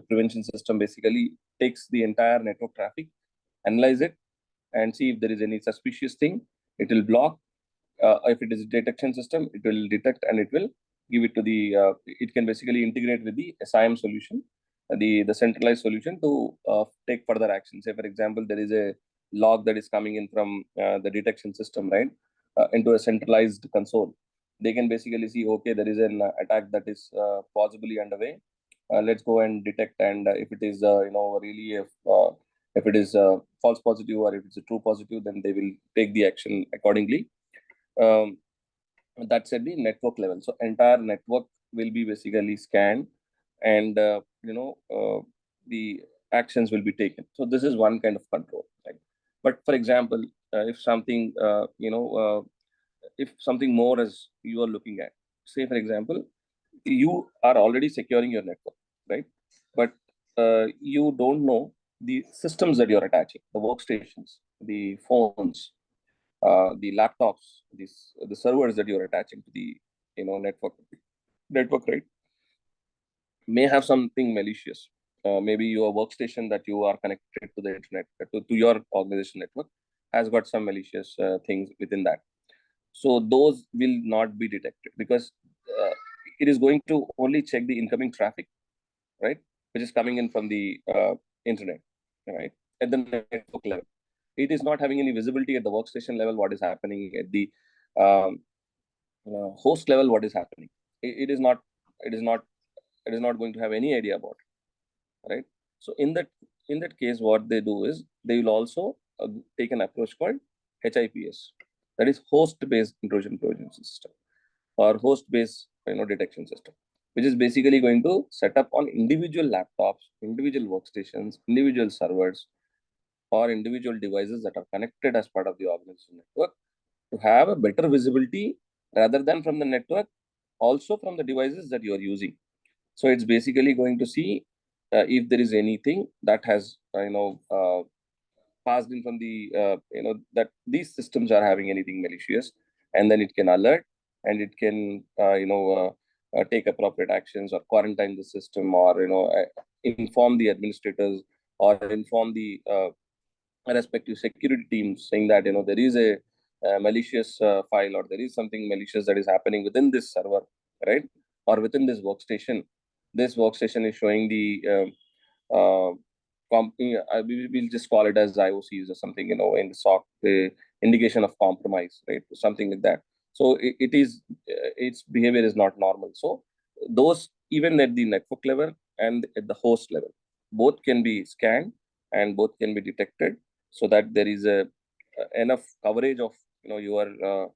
prevention system basically takes the entire network traffic, analyze it, and see if there is any suspicious thing. It will block. If it is a detection system, it will detect and it will give it to the. It can basically integrate with the SIM solution, the centralized solution to take further action. Say, for example, there is a log that is coming in from the detection system, right, into a centralized console. They can basically see, okay, there is an attack that is possibly underway. Let's go and detect, and if it is, really if it is false positive or if it's a true positive, then they will take the action accordingly. um, that's at the network level. So entire network will be basically scanned, and the actions will be taken. So this is one kind of control, right? But for example, if something if something more as you are looking at, say for example, you are already securing your network, right? But you don't know the systems that you're attaching, the workstations, the phones, the laptops, the servers that you're attaching to the network, right, may have something malicious. Maybe your workstation that you are connected to the internet to your organization network has got some malicious things within that. So those will not be detected because uh, it is going to only check the incoming traffic, right, which is coming in from the internet, right, at the network level. It is not having any visibility at the workstation level what is happening at the um, host level what is happening. It is not it is not it is not going to have any idea about it, right? So in that case what they do is they will also take an approach called HIPS, that is host-based intrusion prevention system, or host-based detection system, which is basically going to set up on individual laptops, individual workstations, individual servers, or individual devices that are connected as part of the organization network to have a better visibility rather than from the network, also from the devices that you are using. So it's basically going to see if there is anything that has passed in from the that these systems are having anything malicious, and then it can alert, and it can take appropriate actions or quarantine the system, or inform the administrators, or inform the respective security teams, saying that there is a malicious file, or there is something malicious that is happening within this server, right, or within this workstation. This workstation is showing the we'll just call it as IOCs or something, in the SOC, the indication of compromise, right, something like that. So it is its behavior is not normal. So those, even at the network level and at the host level, both can be scanned and both can be detected, so that there is a enough coverage of your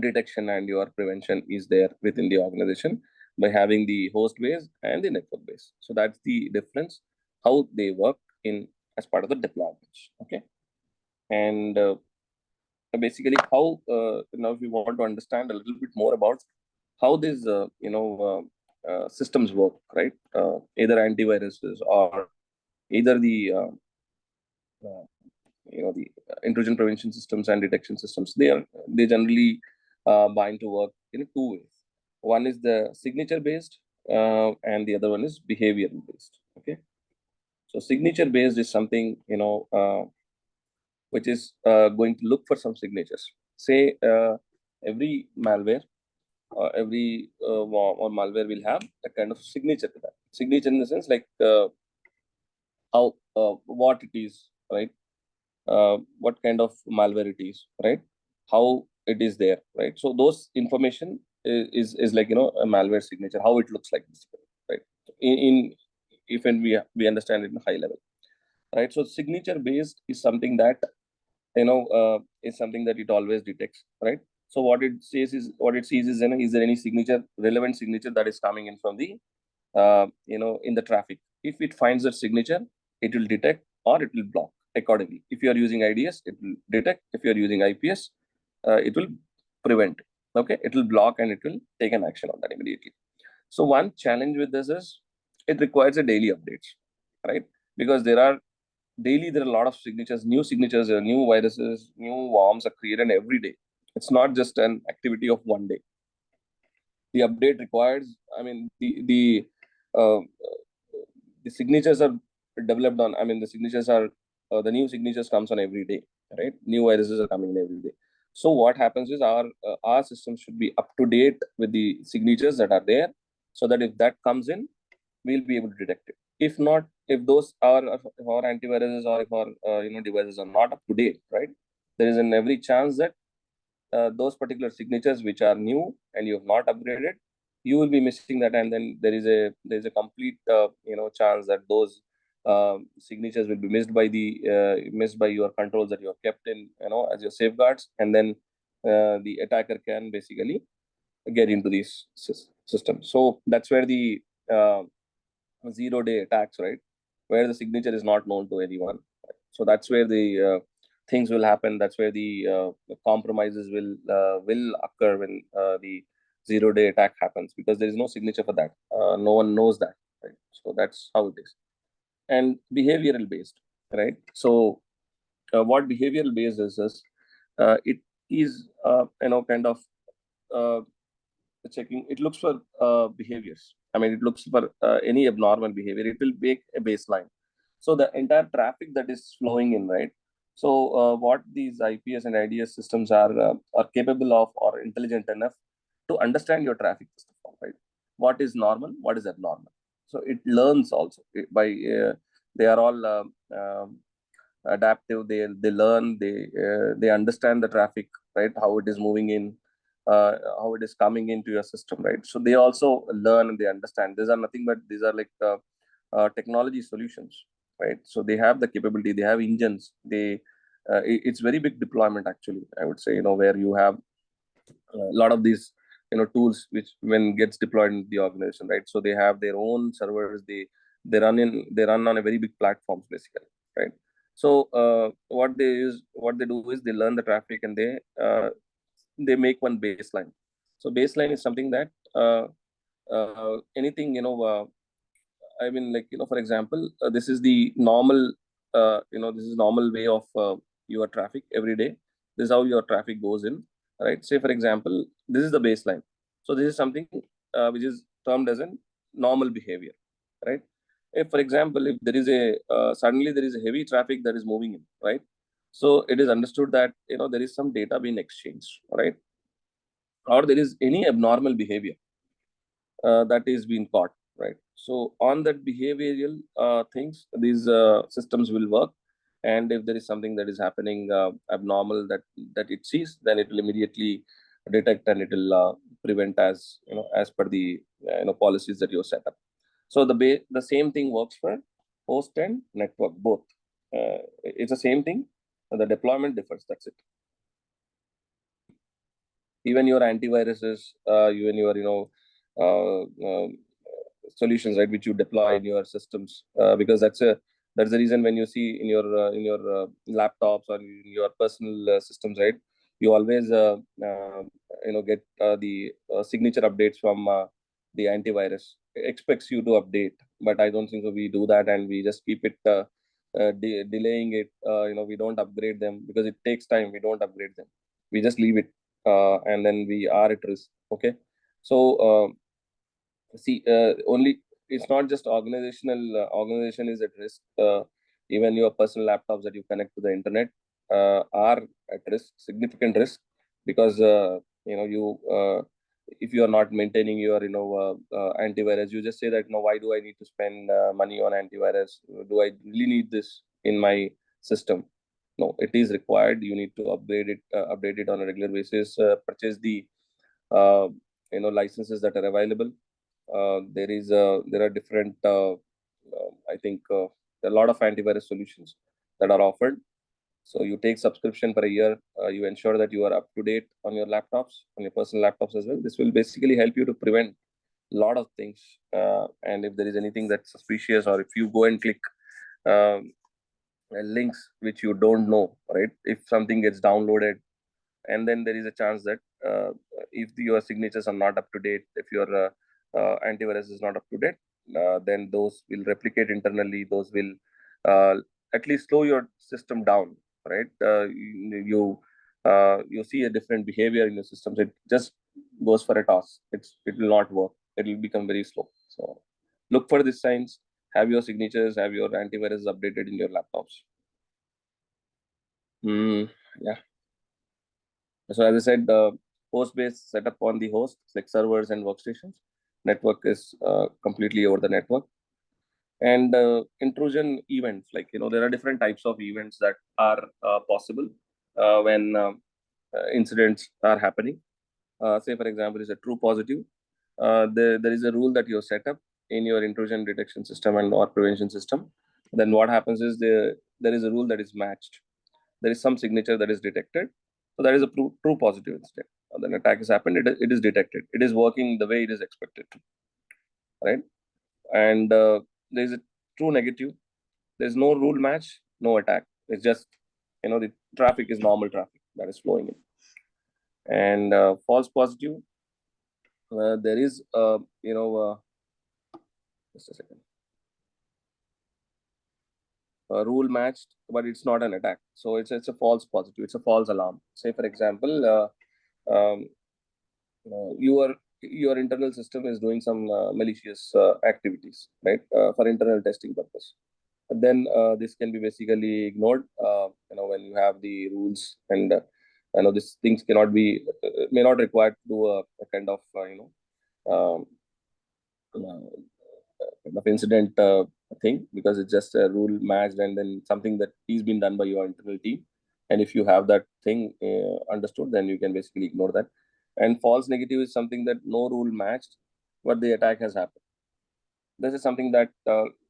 detection and your prevention is there within the organization by having the host base and the network base. So that's the difference, how they work in as part of the deployments. Okay, and basically how now if we want to understand a little bit more about how these systems work, right? Either antiviruses or either the the intrusion prevention systems and detection systems, they generally bind to work in two ways. One is the signature based, and the other one is behavioral based. Okay, so signature based is something which is going to look for some signatures. Say every malware, every or malware will have a kind of signature to that. Signature in the sense like how what it is, right? What kind of malware it is, right? How it is there, right? So those information is like a malware signature, how it looks like, right? In if and we understand it in high level, right? So signature based is something that is something that it always detects, right? So what it says is, what it sees is there any signature, relevant signature that is coming in from the in the traffic. If it finds that signature, it will detect or it will block accordingly. If you are using IDS, it will detect. If you are using IPS, it will prevent. Okay, it will block and it will take an action on that immediately. So one challenge with this is it requires a daily updates, right? Because there are a lot of signatures, new viruses, new worms are created every day. It's not just an activity of one day. The update requires, I mean, uh, the signatures are developed on, I mean, the signatures are the new signatures comes on every day, right? New viruses are coming in every day. So what happens is our system should be up to date with the signatures that are there, so that if that comes in, we'll be able to detect it. If not, if those are, if our antiviruses or if our devices are not up to date, right, there is an every chance that those particular signatures which are new and you have not upgraded, you will be missing that, and then there is a complete chance that those signatures will be missed by your controls that you have kept in as your safeguards, and then the attacker can basically get into these systems. So that's where the uh, 0-day attacks, right, where the signature is not known to anyone. So that's where the things will happen. That's where the compromises will occur when the 0-day attack happens, because there is no signature for that. No one knows that, right? So that's how it is. And behavioral based, right? So what behavioral based is it is kind of uh, checking, it looks for behaviors. I mean, it looks for any abnormal behavior, it will make a baseline. So the entire traffic that is flowing in, right? So what these IPS and IDS systems are capable of, or intelligent enough to understand your traffic, first of all, right? What is normal, what is abnormal. So it learns also by they are all adaptive. They learn, they understand the traffic, right, how it is moving in, how it is coming into your system, right? So they also learn and they understand. These are nothing but these are like technology solutions, right? So they have the capability, they have engines, they it's very big deployment actually, I would say, where you have a lot of these tools which when gets deployed in the organization, right? So they have their own servers, they run on a very big platforms basically, right? So what they do is they learn the traffic and they make one baseline. So baseline is something that anything I mean, like, for example, this is the normal, this is normal way of your traffic every day. This is how your traffic goes in, right? Say, for example, this is the baseline. So this is something which is termed as a normal behavior, right? If, for example, if there is suddenly there is a heavy traffic that is moving in, right? So it is understood that, there is some data being exchanged, right? Or there is any abnormal behavior that is being caught, right? So on that behavioral things, these systems will work, and if there is something that is happening abnormal that it sees, then it will immediately detect and it will prevent as per the policies that you set up. So the same thing works for host and network both. It's the same thing. The deployment differs. That's it. Even your antiviruses, even your uh, solutions, right, which you deploy in your systems, because that's the reason when you see in your laptops or in your personal systems, right, you always get the signature updates from the antivirus. It expects you to update, but I don't think so we do that, and we just keep it delaying it. We don't upgrade them because it takes time. We don't upgrade them, we just leave it, and then we are at risk. Okay. So see, only it's not just organization is at risk. Even your personal laptops that you connect to the internet are at risk, significant risk, because you if you are not maintaining your antivirus, you just say that, why do I need to spend money on antivirus? Do I really need this in my system? No, it is required. You need to update it on a regular basis. Purchase the uh, licenses that are available. There are different I think there are a lot of antivirus solutions that are offered. So you take subscription for a year. You ensure that you are up to date on your laptops, on your personal laptops as well. This will basically help you to prevent a lot of things. And if there is anything that's suspicious, or if you go and click um, links which you don't know, right? If something gets downloaded, and then there is a chance that if your signatures are not up to date, if your antivirus is not up to date, then those will replicate internally. Those will uh, at least slow your system down, right? You see a different behavior in your systems. It just goes for a toss. It will not work. It will become very slow. So look for these signs. Have your signatures, have your antivirus updated in your laptops. Yeah. So as I said, the host-based setup on the host, like servers and workstations. Network is completely over the network. And intrusion events, like, there are different types of events that are possible when incidents are happening. Say, for example, is a true positive. There is a rule that you set up in your intrusion detection system and or prevention system. Then what happens is there is a rule that is matched. There is some signature that is detected. So that is a true positive instead. Then attack has happened, it is detected. It is working the way it is expected to, right? And there is a true negative. There's no rule match, no attack. It's just, the traffic is normal traffic that is flowing in. And false positive, there is, just a second, rule matched, but it's not an attack. So it's a false positive. It's a false alarm. Say, for example, your internal system is doing some malicious activities, right, for internal testing purpose. But then this can be basically ignored. When you have the rules, and these things cannot be may not require to do a kind of um, kind of incident thing, because it's just a rule matched, and then something that is being done by your internal team. And if you have that thing understood, then you can basically ignore that. And false negative is something that no rule matched, but the attack has happened. This is something that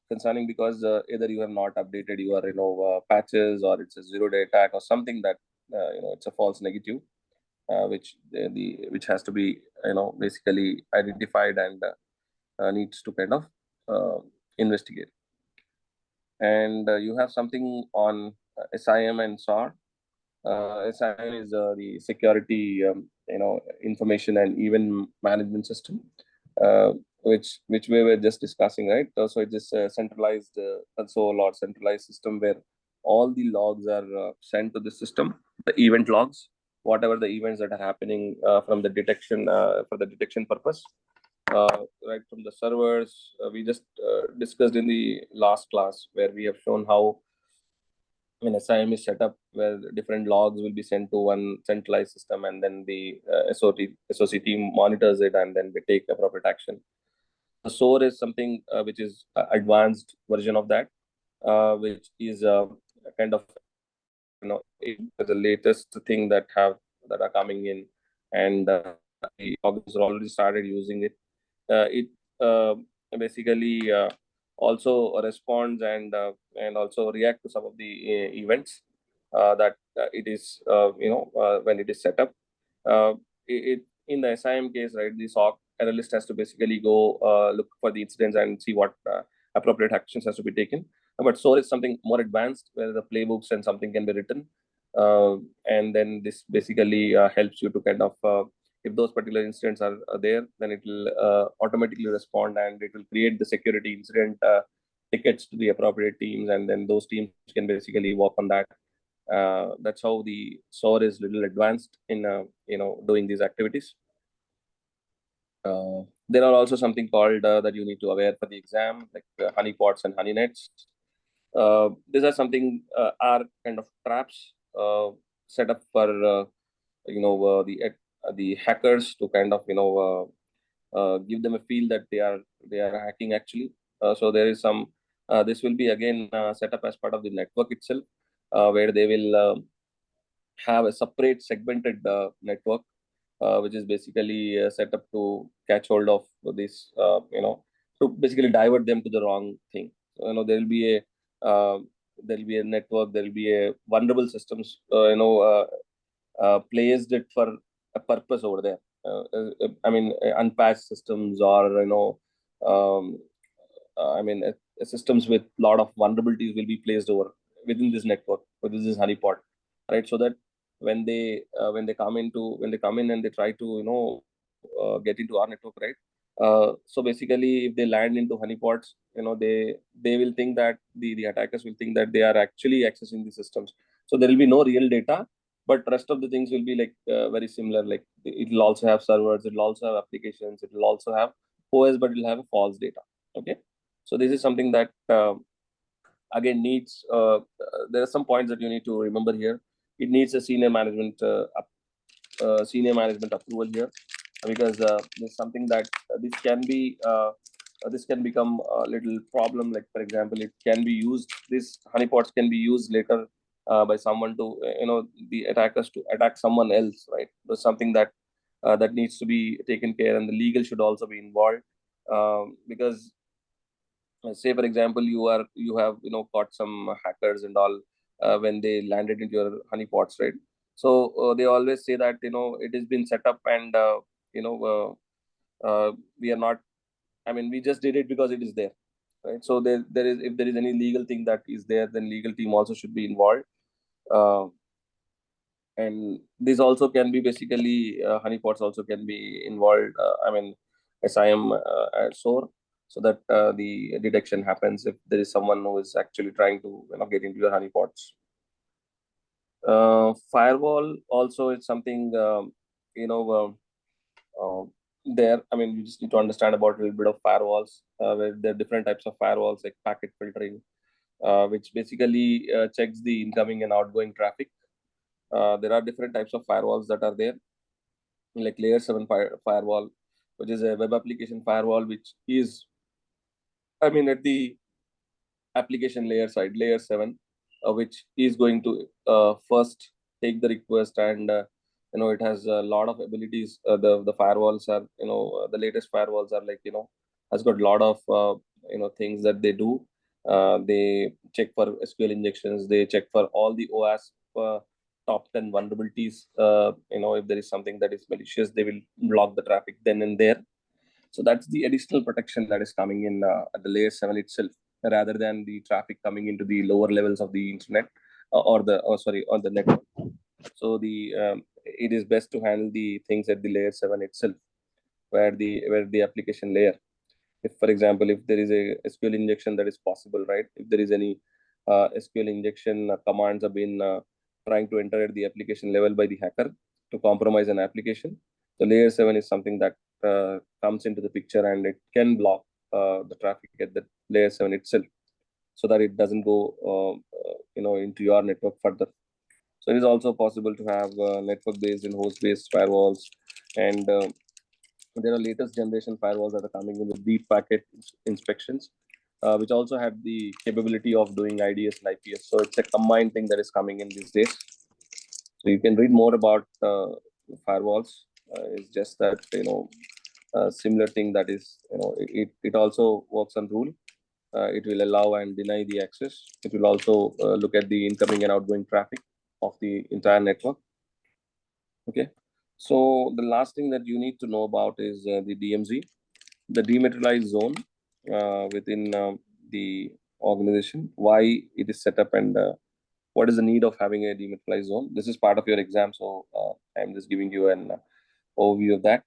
concerning because either you have not updated your patches, or it's a 0-day attack or something that it's a false negative, which which has to be basically identified and needs to kind of uh, investigate. And you have something on SIM and SOR. SIM is the security, information and event management system, which we were just discussing, right? So it is a centralized console or centralized system where all the logs are sent to the system, the event logs, whatever the events that are happening from the detection for the detection purpose, right from the servers. We just discussed in the last class where we have shown how when SIM is set up, where different logs will be sent to one centralized system, and then the SOC team monitors it, and then they take appropriate action. The SOAR is something which is advanced version of that, which is kind of the latest thing that are coming in, and the organizations already started using it. It basically also responds and also react to some of the events that it is when it is set up. It in the SIM case, right? The SOC analyst has to basically go look for the incidents and see what appropriate actions has to be taken. But SOAR is something more advanced where the playbooks and something can be written, and then this basically helps you to kind of if those particular incidents are there, then it will automatically respond, and it will create the security incident tickets to the appropriate teams, and then those teams can basically work on that. That's how the SOAR is little advanced in doing these activities. There are also something called that you need to aware for the exam, like honeypots and honeynets. These are something are kind of traps set up for the hackers to kind of give them a feel that they are hacking actually. So there is some this will be again set up as part of the network itself, where they will have a separate segmented network, which is basically set up to catch hold of this, to basically divert them to the wrong thing. So, there will be a network, there will be a vulnerable systems, placed it for a purpose over there. I mean, unpatched systems, or I mean, systems with a lot of vulnerabilities will be placed over within this network, within this honeypot, right? So that when they come in and they try to get into our network, right? So basically, if they land into honeypots, they will think that the attackers will think that they are actually accessing the systems. So there will be no real data, but rest of the things will be like very similar. Like it will also have servers, it will also have applications, it will also have OS, but it will have false data. Okay, so this is something that again needs there are some points that you need to remember here. It needs a senior management approval here, because there's something that this can become a little problem. Like for example, it can be used, these honeypots can be used later by someone to the attackers to attack someone else, right? There's something that that needs to be taken care, and the legal should also be involved, because say for example you have caught some hackers and all when they landed into your honeypots, right? So they always say that it has been set up, and you know we are not, I mean, we just did it because it is there, right? So there is, if there is any legal thing that is there, then legal team also should be involved. uh, and this also can be basically honeypots also can be involved, I mean, SIM at SOAR, so that the detection happens if there is someone who is actually trying to get into your honeypots. Firewall also is something you know uh, there, I mean, you just need to understand about a little bit of firewalls, where there are different types of firewalls like packet filtering, which basically checks the incoming and outgoing traffic. There are different types of firewalls that are there, like layer 7 firewall, which is a web application firewall, which is, I mean, at the application layer side, layer 7, which is going to first take the request, and it has a lot of abilities. The firewalls are, the latest firewalls are like, has got a lot of things that they do. They check for SQL injections. They check for all the OAS top 10 vulnerabilities. If there is something that is malicious, they will block the traffic then and there. So that's the additional protection that is coming in at the layer 7 itself, rather than the traffic coming into the lower levels of the internet or the network. So it is best to handle the things at the layer 7 itself, where the application layer, if for example, if there is a SQL injection that is possible, right? If there is any SQL injection commands have been trying to enter at the application level by the hacker to compromise an application, so layer 7 is something that comes into the picture, and it can block the traffic at the layer 7 itself, so that it doesn't go into your network further. So it is also possible to have network based and host based firewalls, and there are latest generation firewalls that are coming in with deep packet inspections, which also have the capability of doing IDS and IPS. So it's a combined thing that is coming in these days. So you can read more about firewalls. It's just that similar thing that is it also works on rule. It will allow and deny the access. It will also look at the incoming and outgoing traffic of the entire network. Okay. So the last thing that you need to know about is the DMZ, the dematerialized zone within the organization, why it is set up, and what is the need of having a dematerialized zone. This is part of your exam, so I'm just giving you an overview of that.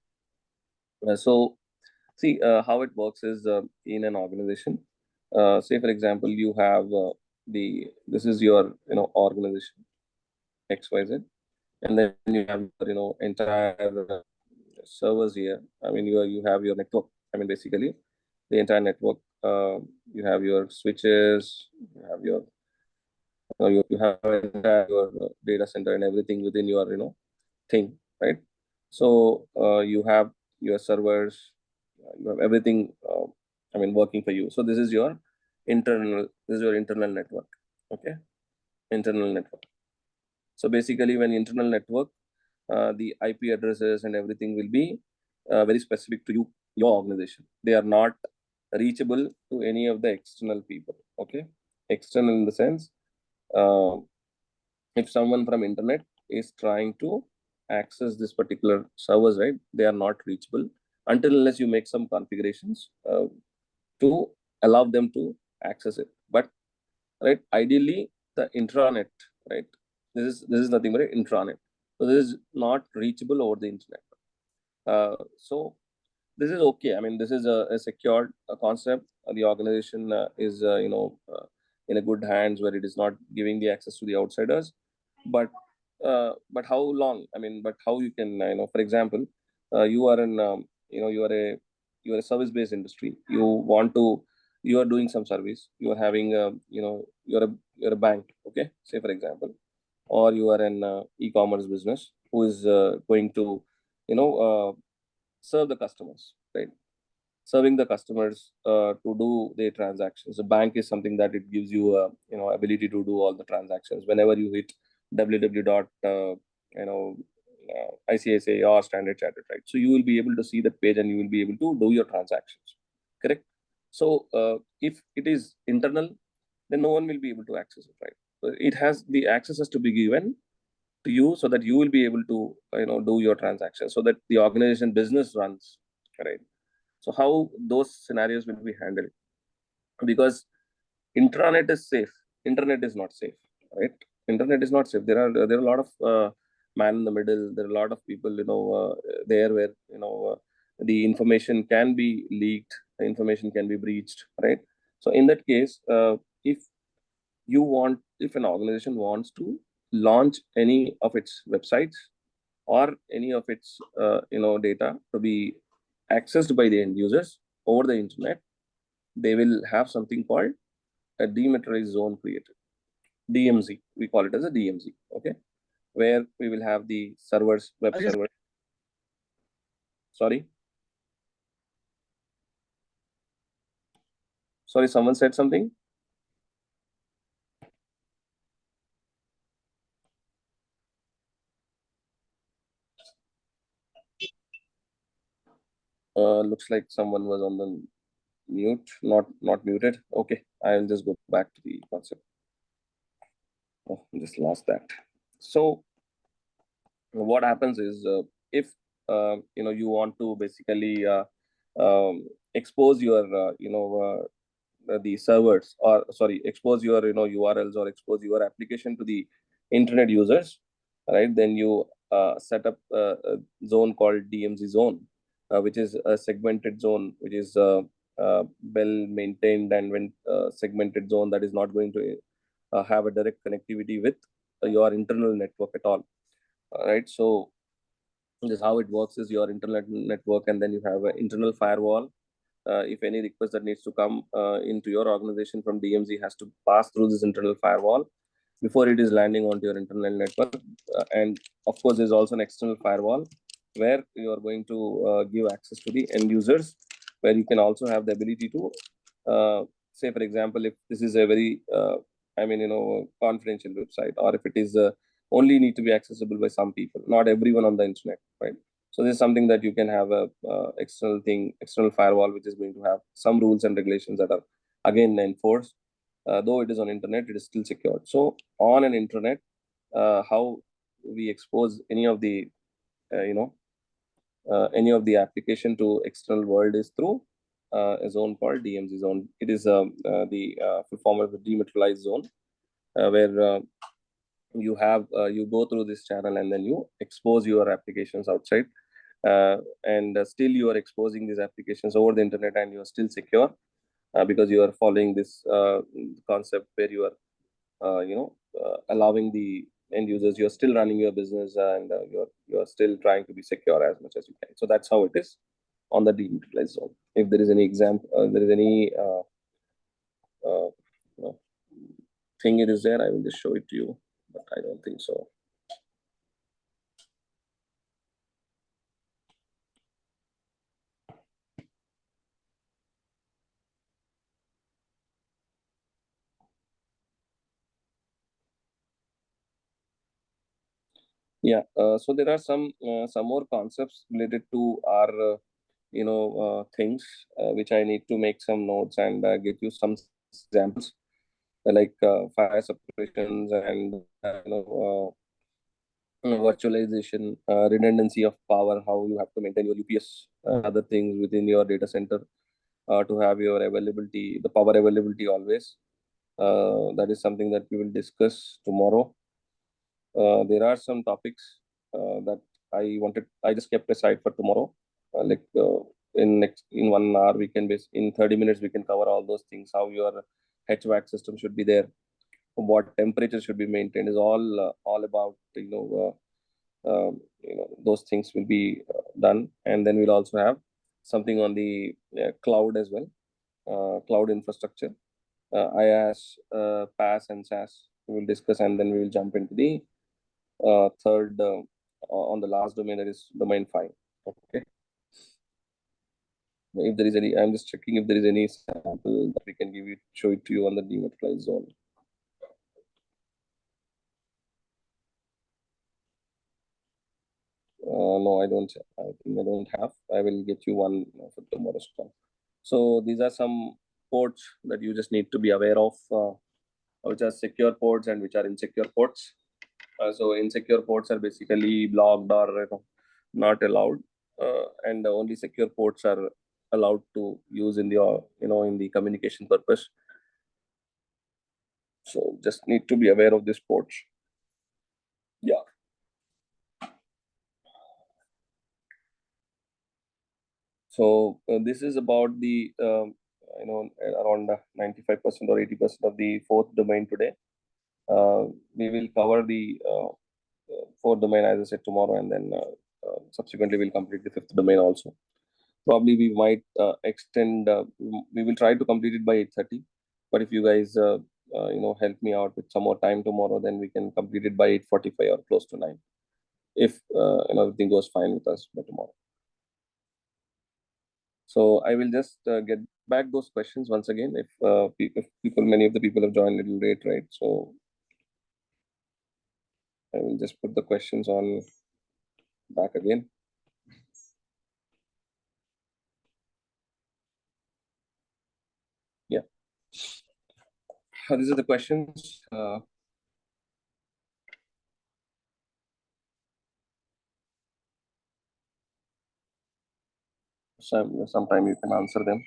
So see how it works is in an organization. Say for example, you have this is your organization XYZ, and then you have entire servers here. I mean, you have your network. I mean, basically the entire network. You have your switches, you have you have entire your data center and everything within your thing, right? So you have your servers, you have everything. I mean, working for you. So this is your internal. This is your internal network. Okay, internal network. So basically, when internal network, the IP addresses and everything will be very specific to your organization. They are not reachable to any of the external people. Okay, external in the sense, uh, if someone from internet is trying to access this particular servers, right? They are not reachable until unless you make some configurations to allow them to access it. But right, ideally the intranet, right? This is nothing but an intranet. So this is not reachable over the internet. So this is okay. I mean, this is a secured concept. The organization is in a good hands where it is not giving the access to the outsiders. But how long? I mean, but how you can for example, you are in you are a service based industry. You are doing some service. You are having you're a bank. Okay, say for example, or you are an e-commerce business who is going to you know uh, serve the customers, right? Serving the customers to do their transactions. The bank is something that it gives you ability to do all the transactions whenever you hit www dot ICICI or Standard Chartered, right? So you will be able to see that page and you will be able to do your transactions, correct? So if it is internal, then no one will be able to access it, right? So it has the access has to be given to you so that you will be able to do your transactions so that the organization business runs, right? So how those scenarios will be handled? Because intranet is safe, internet is not safe, right? Internet is not safe. There are a lot of man in the middle. There are a lot of people there where the information can be leaked, the information can be breached, right? So in that case, if if an organization wants to launch any of its websites or any of its data to be accessed by the end users over the internet, they will have something called a dematerialized zone created. DMZ, we call it as a DMZ. Okay, where we will have the servers, web I just servers. Sorry, sorry, someone said something. Looks like someone was on the Mute, not muted. Okay, I'll just go back to the concept. Oh, just lost that. So what happens is, if you want to basically expose your the servers, or sorry, expose your URLs, or expose your application to the internet users, right? Then you set up a zone called DMZ zone, which is a segmented zone, which is well maintained and when segmented zone that is not going to have a direct connectivity with your internal network at all. All right, so this is how it works: is your internet network, and then you have an internal firewall. If any request that needs to come into your organization from DMZ has to pass through this internal firewall before it is landing onto your internal network. And of course, there's also an external firewall where you are going to give access to the end users, where you can also have the ability to say, for example, if this is a very confidential website, or if it is only need to be accessible by some people, not everyone on the internet, right? So this is something that you can have a external firewall, which is going to have some rules and regulations that are again enforced. Though it is on internet, it is still secured. So on an internet, how we expose uh, you know any of the application to external world is through a zone called DMZ zone. It is the full form of the dematerialized zone, where you go through this channel and then you expose your applications outside, and still you are exposing these applications over the internet, and you are still secure, because you are following this concept where you are allowing the end users. You're still running your business, and you're still trying to be secure as much as you can. So that's how it is on the dematerialized zone. If there is any example, there is any uh, uh, thing it is there, I will just show it to you, but I don't think so. Yeah, so there are some more concepts related to our things, which I need to make some notes and give you some examples, like fire separations and virtualization, redundancy of power, how you have to maintain your UPS, other things within your data center to have your availability, the power availability always. That is something that we will discuss tomorrow. There are some topics that I just kept aside for tomorrow. Like in 1 hour, we can in 30 minutes we can cover all those things. How your HVAC system should be there, what temperature should be maintained, is all about those things will be done. And then we'll also have something on the cloud as well, cloud infrastructure, IaaS, PaaS, and SaaS. We will discuss, and then we will jump into the third on the last domain, that is domain 5. Okay. If there is any, I'm just checking if there is any sample that we can show it to you on the dematerialized zone. No, I don't. I think I don't have. I will get you one for tomorrow's call. So these are some ports that you just need to be aware of, which are secure ports and which are insecure ports. So insecure ports are basically blocked or not allowed, and the only secure ports are allowed to use in the in the communication purpose. So just need to be aware of this ports. Yeah. So this is about the around 95% or 80% of the fourth domain today. We will cover the fourth domain, as I said, tomorrow, and then subsequently we'll complete the fifth domain also. Probably we might extend. We will try to complete it by 8:30. But if you guys help me out with some more time tomorrow, then we can complete it by 8:45 or close to 9. If everything goes fine with us by tomorrow. So I will just get back those questions once again. If people, many of the people have joined a little late, right? So I will just put the questions on back again. These are the questions. Sometime you can answer them.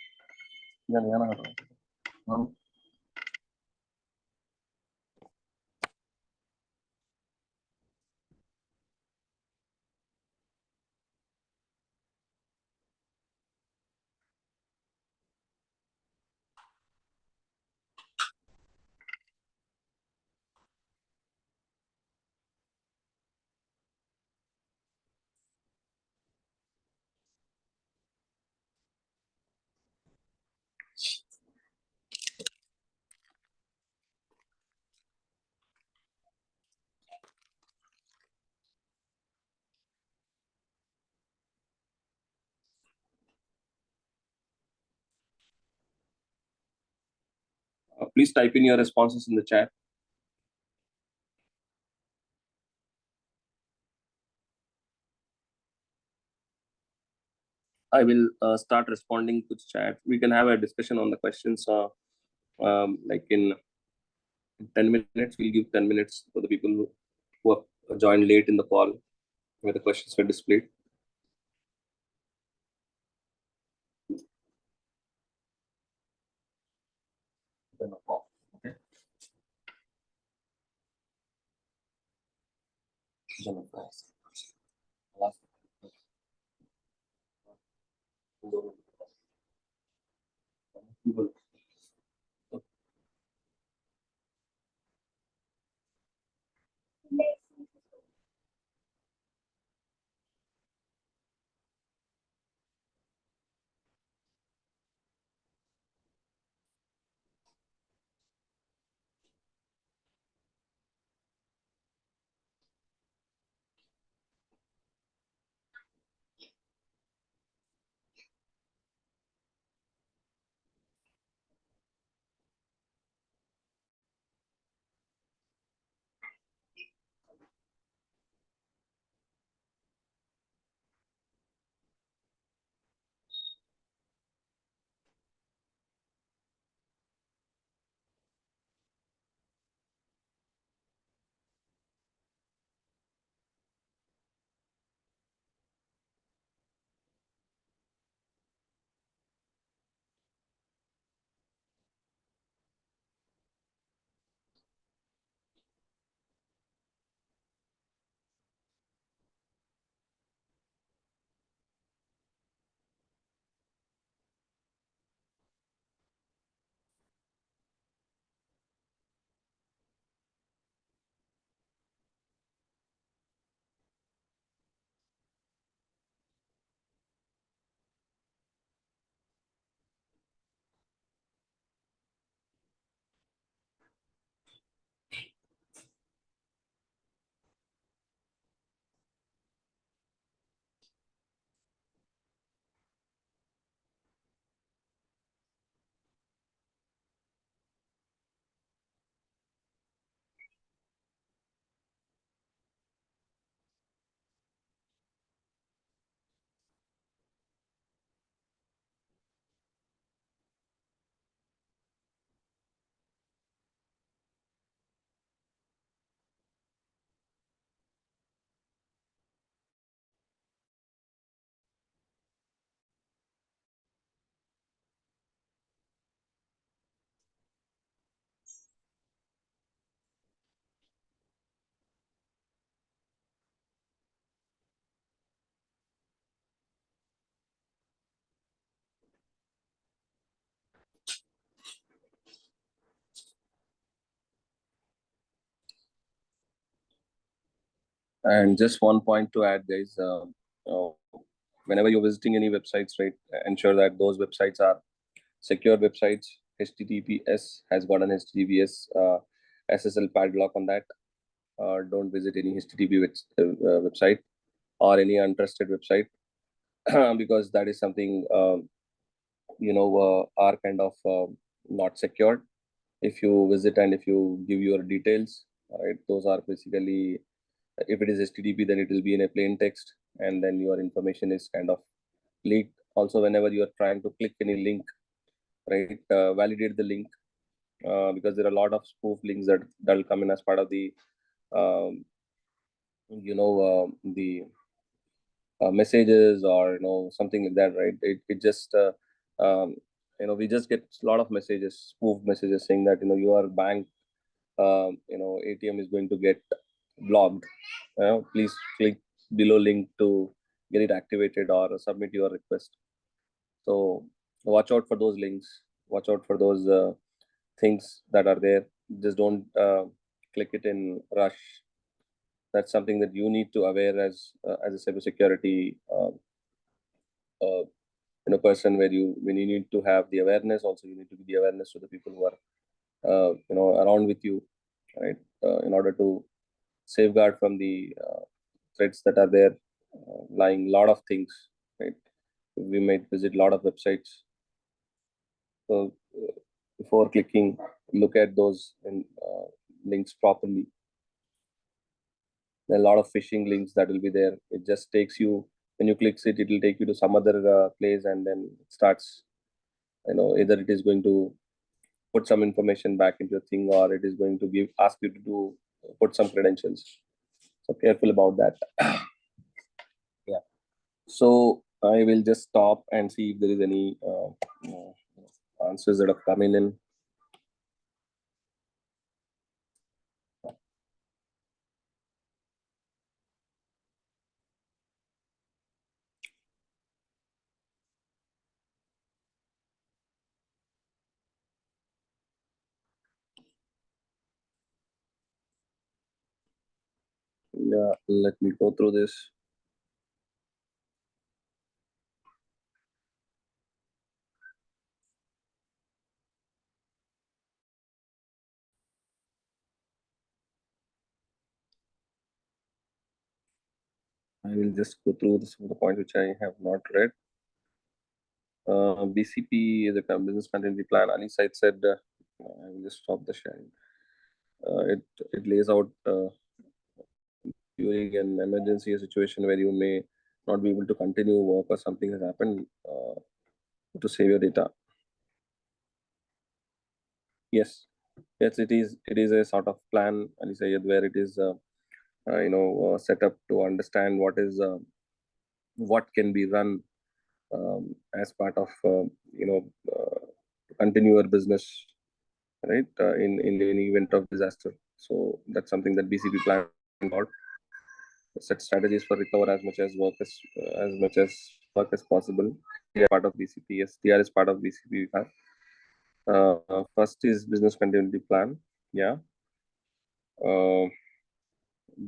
Please type in your responses in the chat. I will start responding to the chat. We can have a discussion on the questions like in 10 minutes. We'll give 10 minutes for the people who have joined late in the call where the questions were displayed. Okay. And just one point to add, guys. Uh, Whenever you're visiting any websites, right, ensure that those websites are secure websites. HTTPS has got an HTTPS SSL padlock on that. Don't visit any HTTP website or any untrusted website because that is something are kind of not secured. If you visit and if you give your details, right, those are basically, if it is HTTP, then it will be in a plain text, and then your information is kind of leaked. Also, whenever you are trying to click any link, right, validate the link. because there are a lot of spoof links that'll come in as part of the um, the messages, or something like that, right? It just um, we just get a lot of messages, spoof messages, saying that your bank ATM is going to get blocked. Please click below link to get it activated or submit your request. So watch out for those links. Watch out for those things that are there. Just don't click it in rush. That's something that you need to aware as a cybersecurity uh, person, where you when you need to have the awareness. Also, you need to give the awareness to the people who are around with you, right? In order to safeguard from the threats that are there, lying lot of things, right? We might visit a lot of websites. So before clicking, look at those links properly. There are a lot of phishing links that will be there. It just takes you, when you click it, it will take you to some other place, and then it starts. Either it is going to put some information back into your thing, or it is going to ask you to do put some credentials. So careful about that. Yeah. So I will just stop and see if there is any answers that have come in. Yeah, let me go through this. I will just go through some of the points which I have not read. BCP is a business continuity plan. Ali Said said, I will just stop the sharing. It lays out during an emergency, a situation where you may not be able to continue work or something has happened, to save your data. Yes, yes, it is. It is a sort of plan, Ali Sayed, where it is set up to understand what can be run as part of continue your business, right? In an event of disaster. So that's something that BCP plan about. Set strategies for recover as much as work as possible. Yeah, part of BCP. Yes, TR is part of BCP. First is business continuity plan. Yeah. Uh,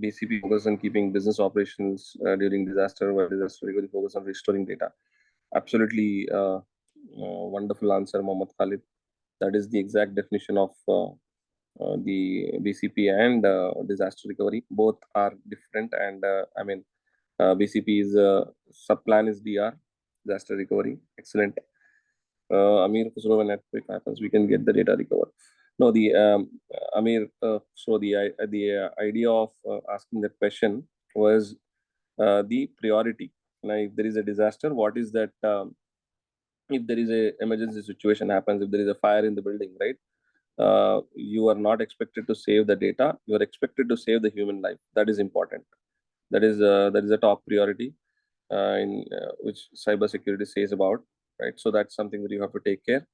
BCP focus on keeping business operations during disaster, while disaster recovery focus on restoring data. Absolutely wonderful answer, Mohammed Khalid. That is the exact definition of the BCP and disaster recovery. Both are different, and BCP is sub plan is DR, disaster recovery. Excellent. Amir Khusro, when earthquake happens, we can get the data recovered. No, the Amir. So the idea of asking that question was the priority. Now, if there is a disaster, what is that? If there is a emergency situation happens, if there is a fire in the building, right? You are not expected to save the data. You are expected to save the human life. That is important. That is a top priority in which cybersecurity says about, right? So that's something that you have to take care.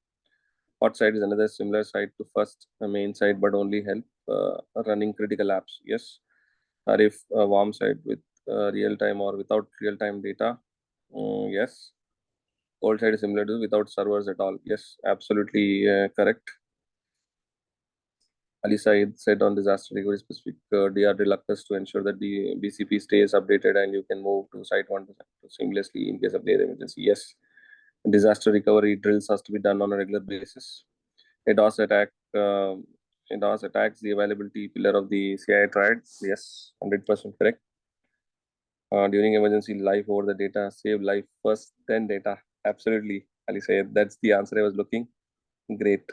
Hot site is another similar site to first main site, but only help running critical apps. Yes, or if a warm site with real time or without real time data. Yes, cold site is similar to without servers at all. Yes, absolutely correct. Ali Said said on disaster recovery specific DR reluctance to ensure that the BCP stays updated and you can move to site one to site seamlessly in case of their emergency. Yes, disaster recovery drills has to be done on a regular basis. DDoS attack. DDoS attacks the availability pillar of the CI triad. Yes, 100% correct. During emergency, life over the data. Save life first, then data. Absolutely, Ali said. That's the answer I was looking. Great.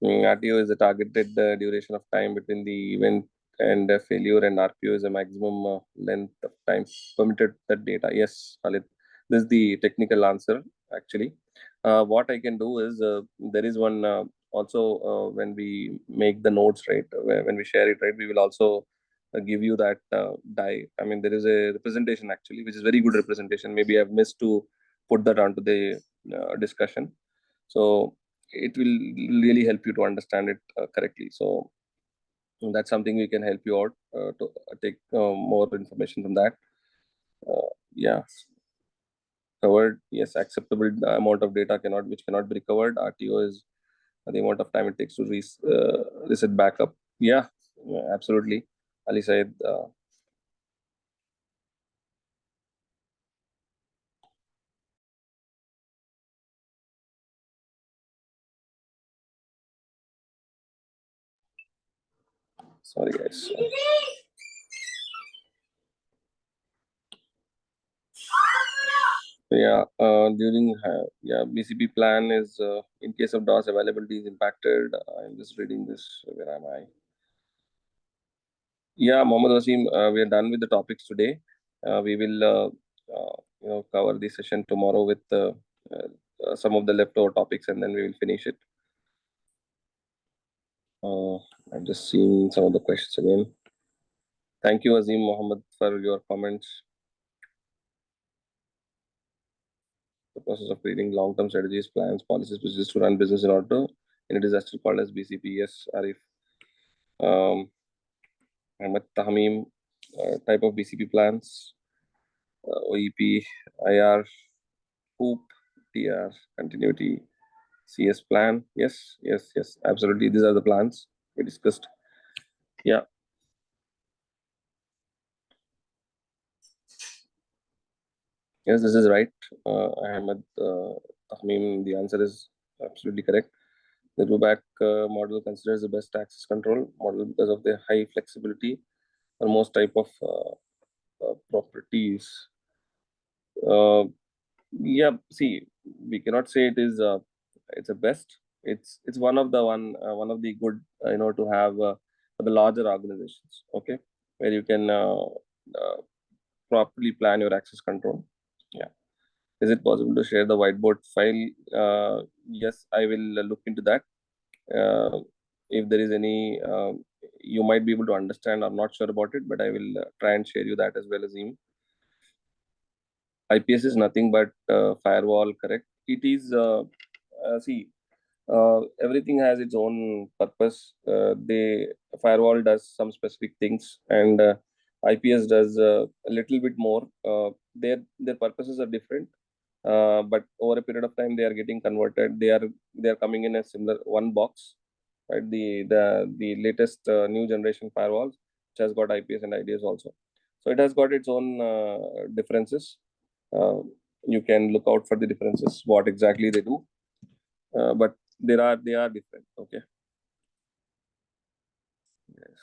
RTO is the targeted duration of time between the event and failure, and RPO is a maximum length of time permitted that data. Yes, Khalid. This is the technical answer, actually. What I can do is there is one also, when we make the notes, right, when we share it, right, we will also give you that die. I mean, there is a representation actually, which is very good representation. Maybe I've missed to put that onto the discussion. So it will really help you to understand it correctly. So that's something we can help you out to take more information from that. Yeah, covered. Yes, acceptable amount of data cannot which cannot be recovered. RTO is the amount of time it takes to reset back up. Yeah, yeah, absolutely. Ali said, sorry guys. Yeah, during yeah, BCP plan is in case of DOS availability is impacted. I'm just reading this. Where am I? Yeah, Mohammed Wasim, we are done with the topics today. We will cover the session tomorrow with some of the leftover topics, and then we will finish it. Uh, I'm just seeing some of the questions again. Thank you, Azim Mohammed, for your comments. The process of creating long-term strategies, plans, policies, procedures to run business in order in a disaster called as BCP. Yes, Arif. Um, Ahmed Tahmim, type of BCP plans, OEP, IR, HOOP, TR, continuity, CS plan. Yes, yes, yes, absolutely. These are the plans we discussed. Yeah, yes, this is right. Ahmed Tahmim, the answer is absolutely correct. The Ruback model considers the best access control model because of the high flexibility for most type of properties. Uh, yeah, see, we cannot say it is it's a best. It's one of the good to have for the larger organizations. Okay, where you can uh, properly plan your access control. Yeah. Is it possible to share the whiteboard file? Yes, I will look into that. If there is any, you might be able to understand. I'm not sure about it, but I will try and share you that as well as email. IPS is nothing but firewall, correct? It is, see, everything has its own purpose. They firewall does some specific things, and IPS does a little bit more. Their purposes are different, but over a period of time, they are getting converted. They are coming in a similar one box, right? The latest new generation firewalls, which has got IPS and IDS also. So it has got its own differences. Uh, you can look out for the differences, what exactly they do, but they are different. Okay. Yes.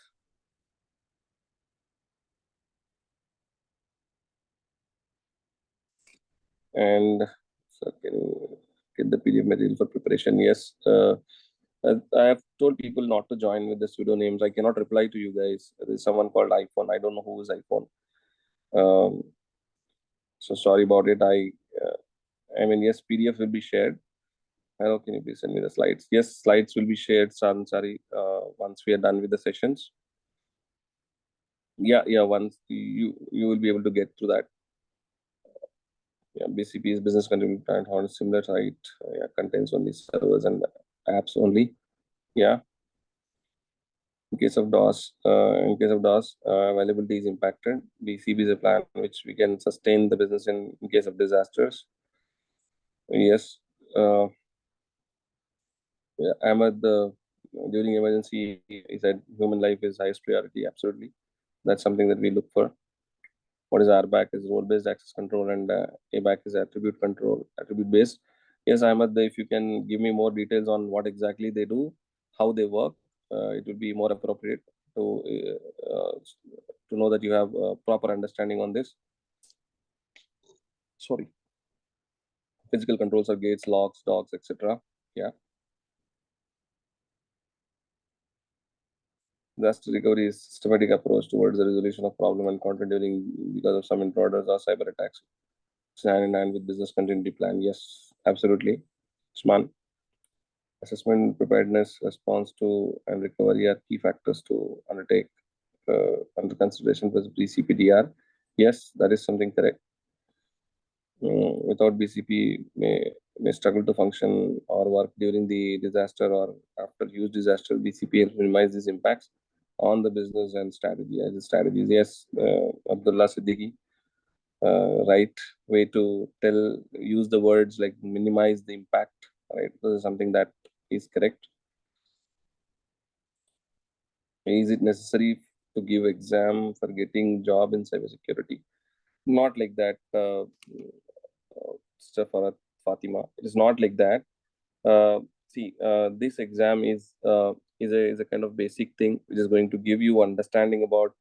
And so can you get the PDF material for preparation? Yes. I have told people not to join with the pseudo names. I cannot reply to you guys. There is someone called iPhone. I don't know who is iPhone. Um, so sorry about it. I mean, yes, PDF will be shared. Hello, can you please send me the slides? Yes, slides will be shared, San. Sorry, once we are done with the sessions. Yeah, yeah. Once you will be able to get through that. Yeah, BCP is business continuity plan on a similar site. Yeah, contains only servers and apps only. Yeah. In case of DOS, availability is impacted. BCP is a plan which we can sustain the business in case of disasters. Yes. Uh, yeah, Ahmed, during emergency, he said human life is highest priority. Absolutely. That's something that we look for. What is RBAC is role-based access control, and ABAC is attribute control, attribute-based. Yes, Ahmed, if you can give me more details on what exactly they do, how they work, it would be more appropriate to to know that you have proper understanding on this. Sorry, physical controls are gates, locks, dogs, etc. Yeah, disaster recovery is systematic approach towards the resolution of problem and content during because of some intruders or cyber attacks. It's hand in hand with business continuity plan. Yes, absolutely. Usman. Assessment, preparedness, response to, and recovery are key factors to undertake under consideration for BCPDR. Yes, that is something correct. Without BCP, may struggle to function or work during the disaster or after huge disaster. BCP helps minimize these impacts on the business and strategy. As a strategies, yes, Abdullah Siddiqui, right way to use the words like minimize the impact. Right, this is something that is correct. Is it necessary to give exam for getting job in cybersecurity? Not like that, Sister Fatima. It is not like that. See, this exam is a kind of basic thing which is going to give you understanding about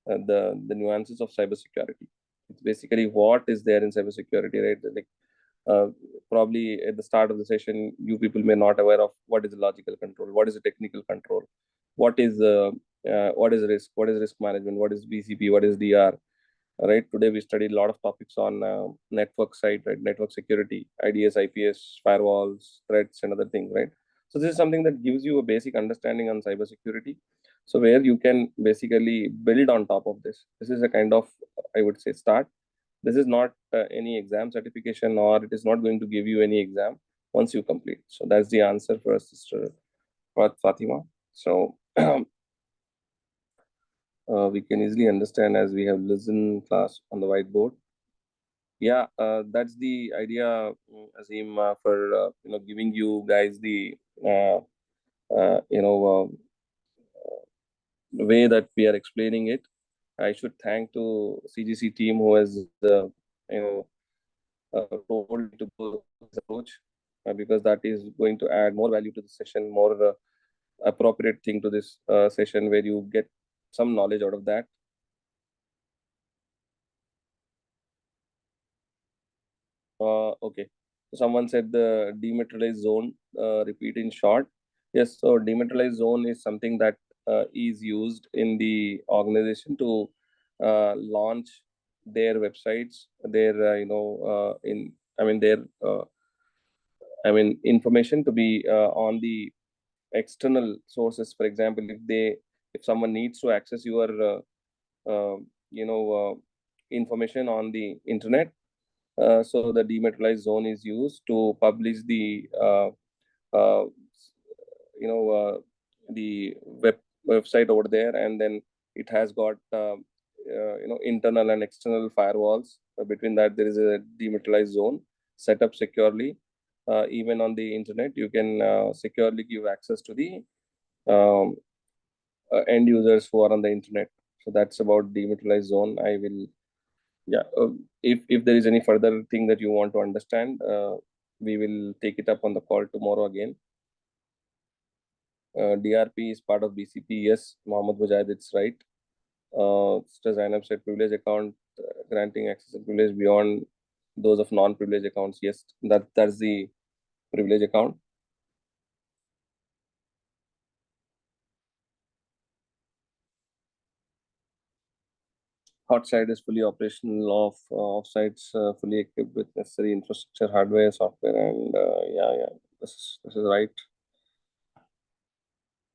the nuances of cybersecurity. It's basically what is there in cybersecurity, right? Like uh, probably at the start of the session, you people may not aware of what is the logical control, what is the technical control, what is risk, what is risk management, what is BCP, what is DR. Right, today we studied a lot of topics on network side, right? Network security, IDS, IPS, firewalls, threats, and other things, right? So this is something that gives you a basic understanding on cybersecurity. So where you can basically build on top of this. This is a kind of, I would say, start. This is not any exam certification, or it is not going to give you any exam once you complete. So that's the answer for us, Sister Fatima. So we can easily understand as we have listened class on the whiteboard. Yeah, that's the idea, Azim, for giving you guys the uh, uh, you know way that we are explaining it. I should thank to CGC team who has you know told me to go this approach, because that is going to add more value to the session, more appropriate thing to this session where you get some knowledge out of that. Okay. Someone said the dematerialized zone. Repeat in short. Yes. So dematerialized zone is something that is used in the organization to launch their websites, their in I mean their information to be on the external sources. For example, if someone needs to access your uh, you know uh, information on the internet, so the dematerialized zone is used to publish uh, the website over there, and then it has got internal and external firewalls. Between that, there is a dematerialized zone set up securely. Even on the internet, you can securely give access to the um, end users who are on the internet. So that's about dematerialized zone. I will yeah if there is any further thing that you want to understand, we will take it up on the call tomorrow again. DRP is part of BCP. Yes, Mohammed Mujahid, it's right. Sister Zainab said privilege account granting access and privilege beyond those of non-privilege accounts. Yes, that's the privilege account. Hot site is fully operational. Off sites fully equipped with necessary infrastructure, hardware, software, and yeah, this is right.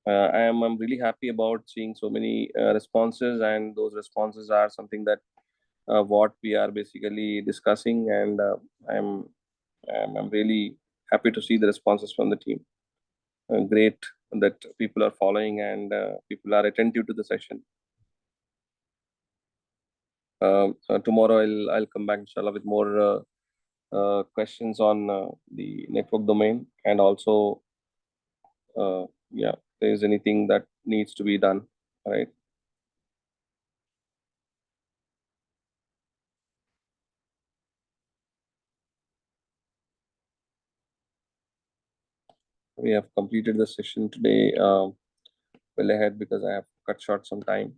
I'm really happy about seeing so many responses, and those responses are something that what we are basically discussing, and I'm, I'm really happy to see the responses from the team. Great that people are following, and people are attentive to the session. Tomorrow I'll come back inshallah with more questions on the network domain, and also yeah, if there is anything that needs to be done. All right. We have completed the session today well ahead because I have cut short some time.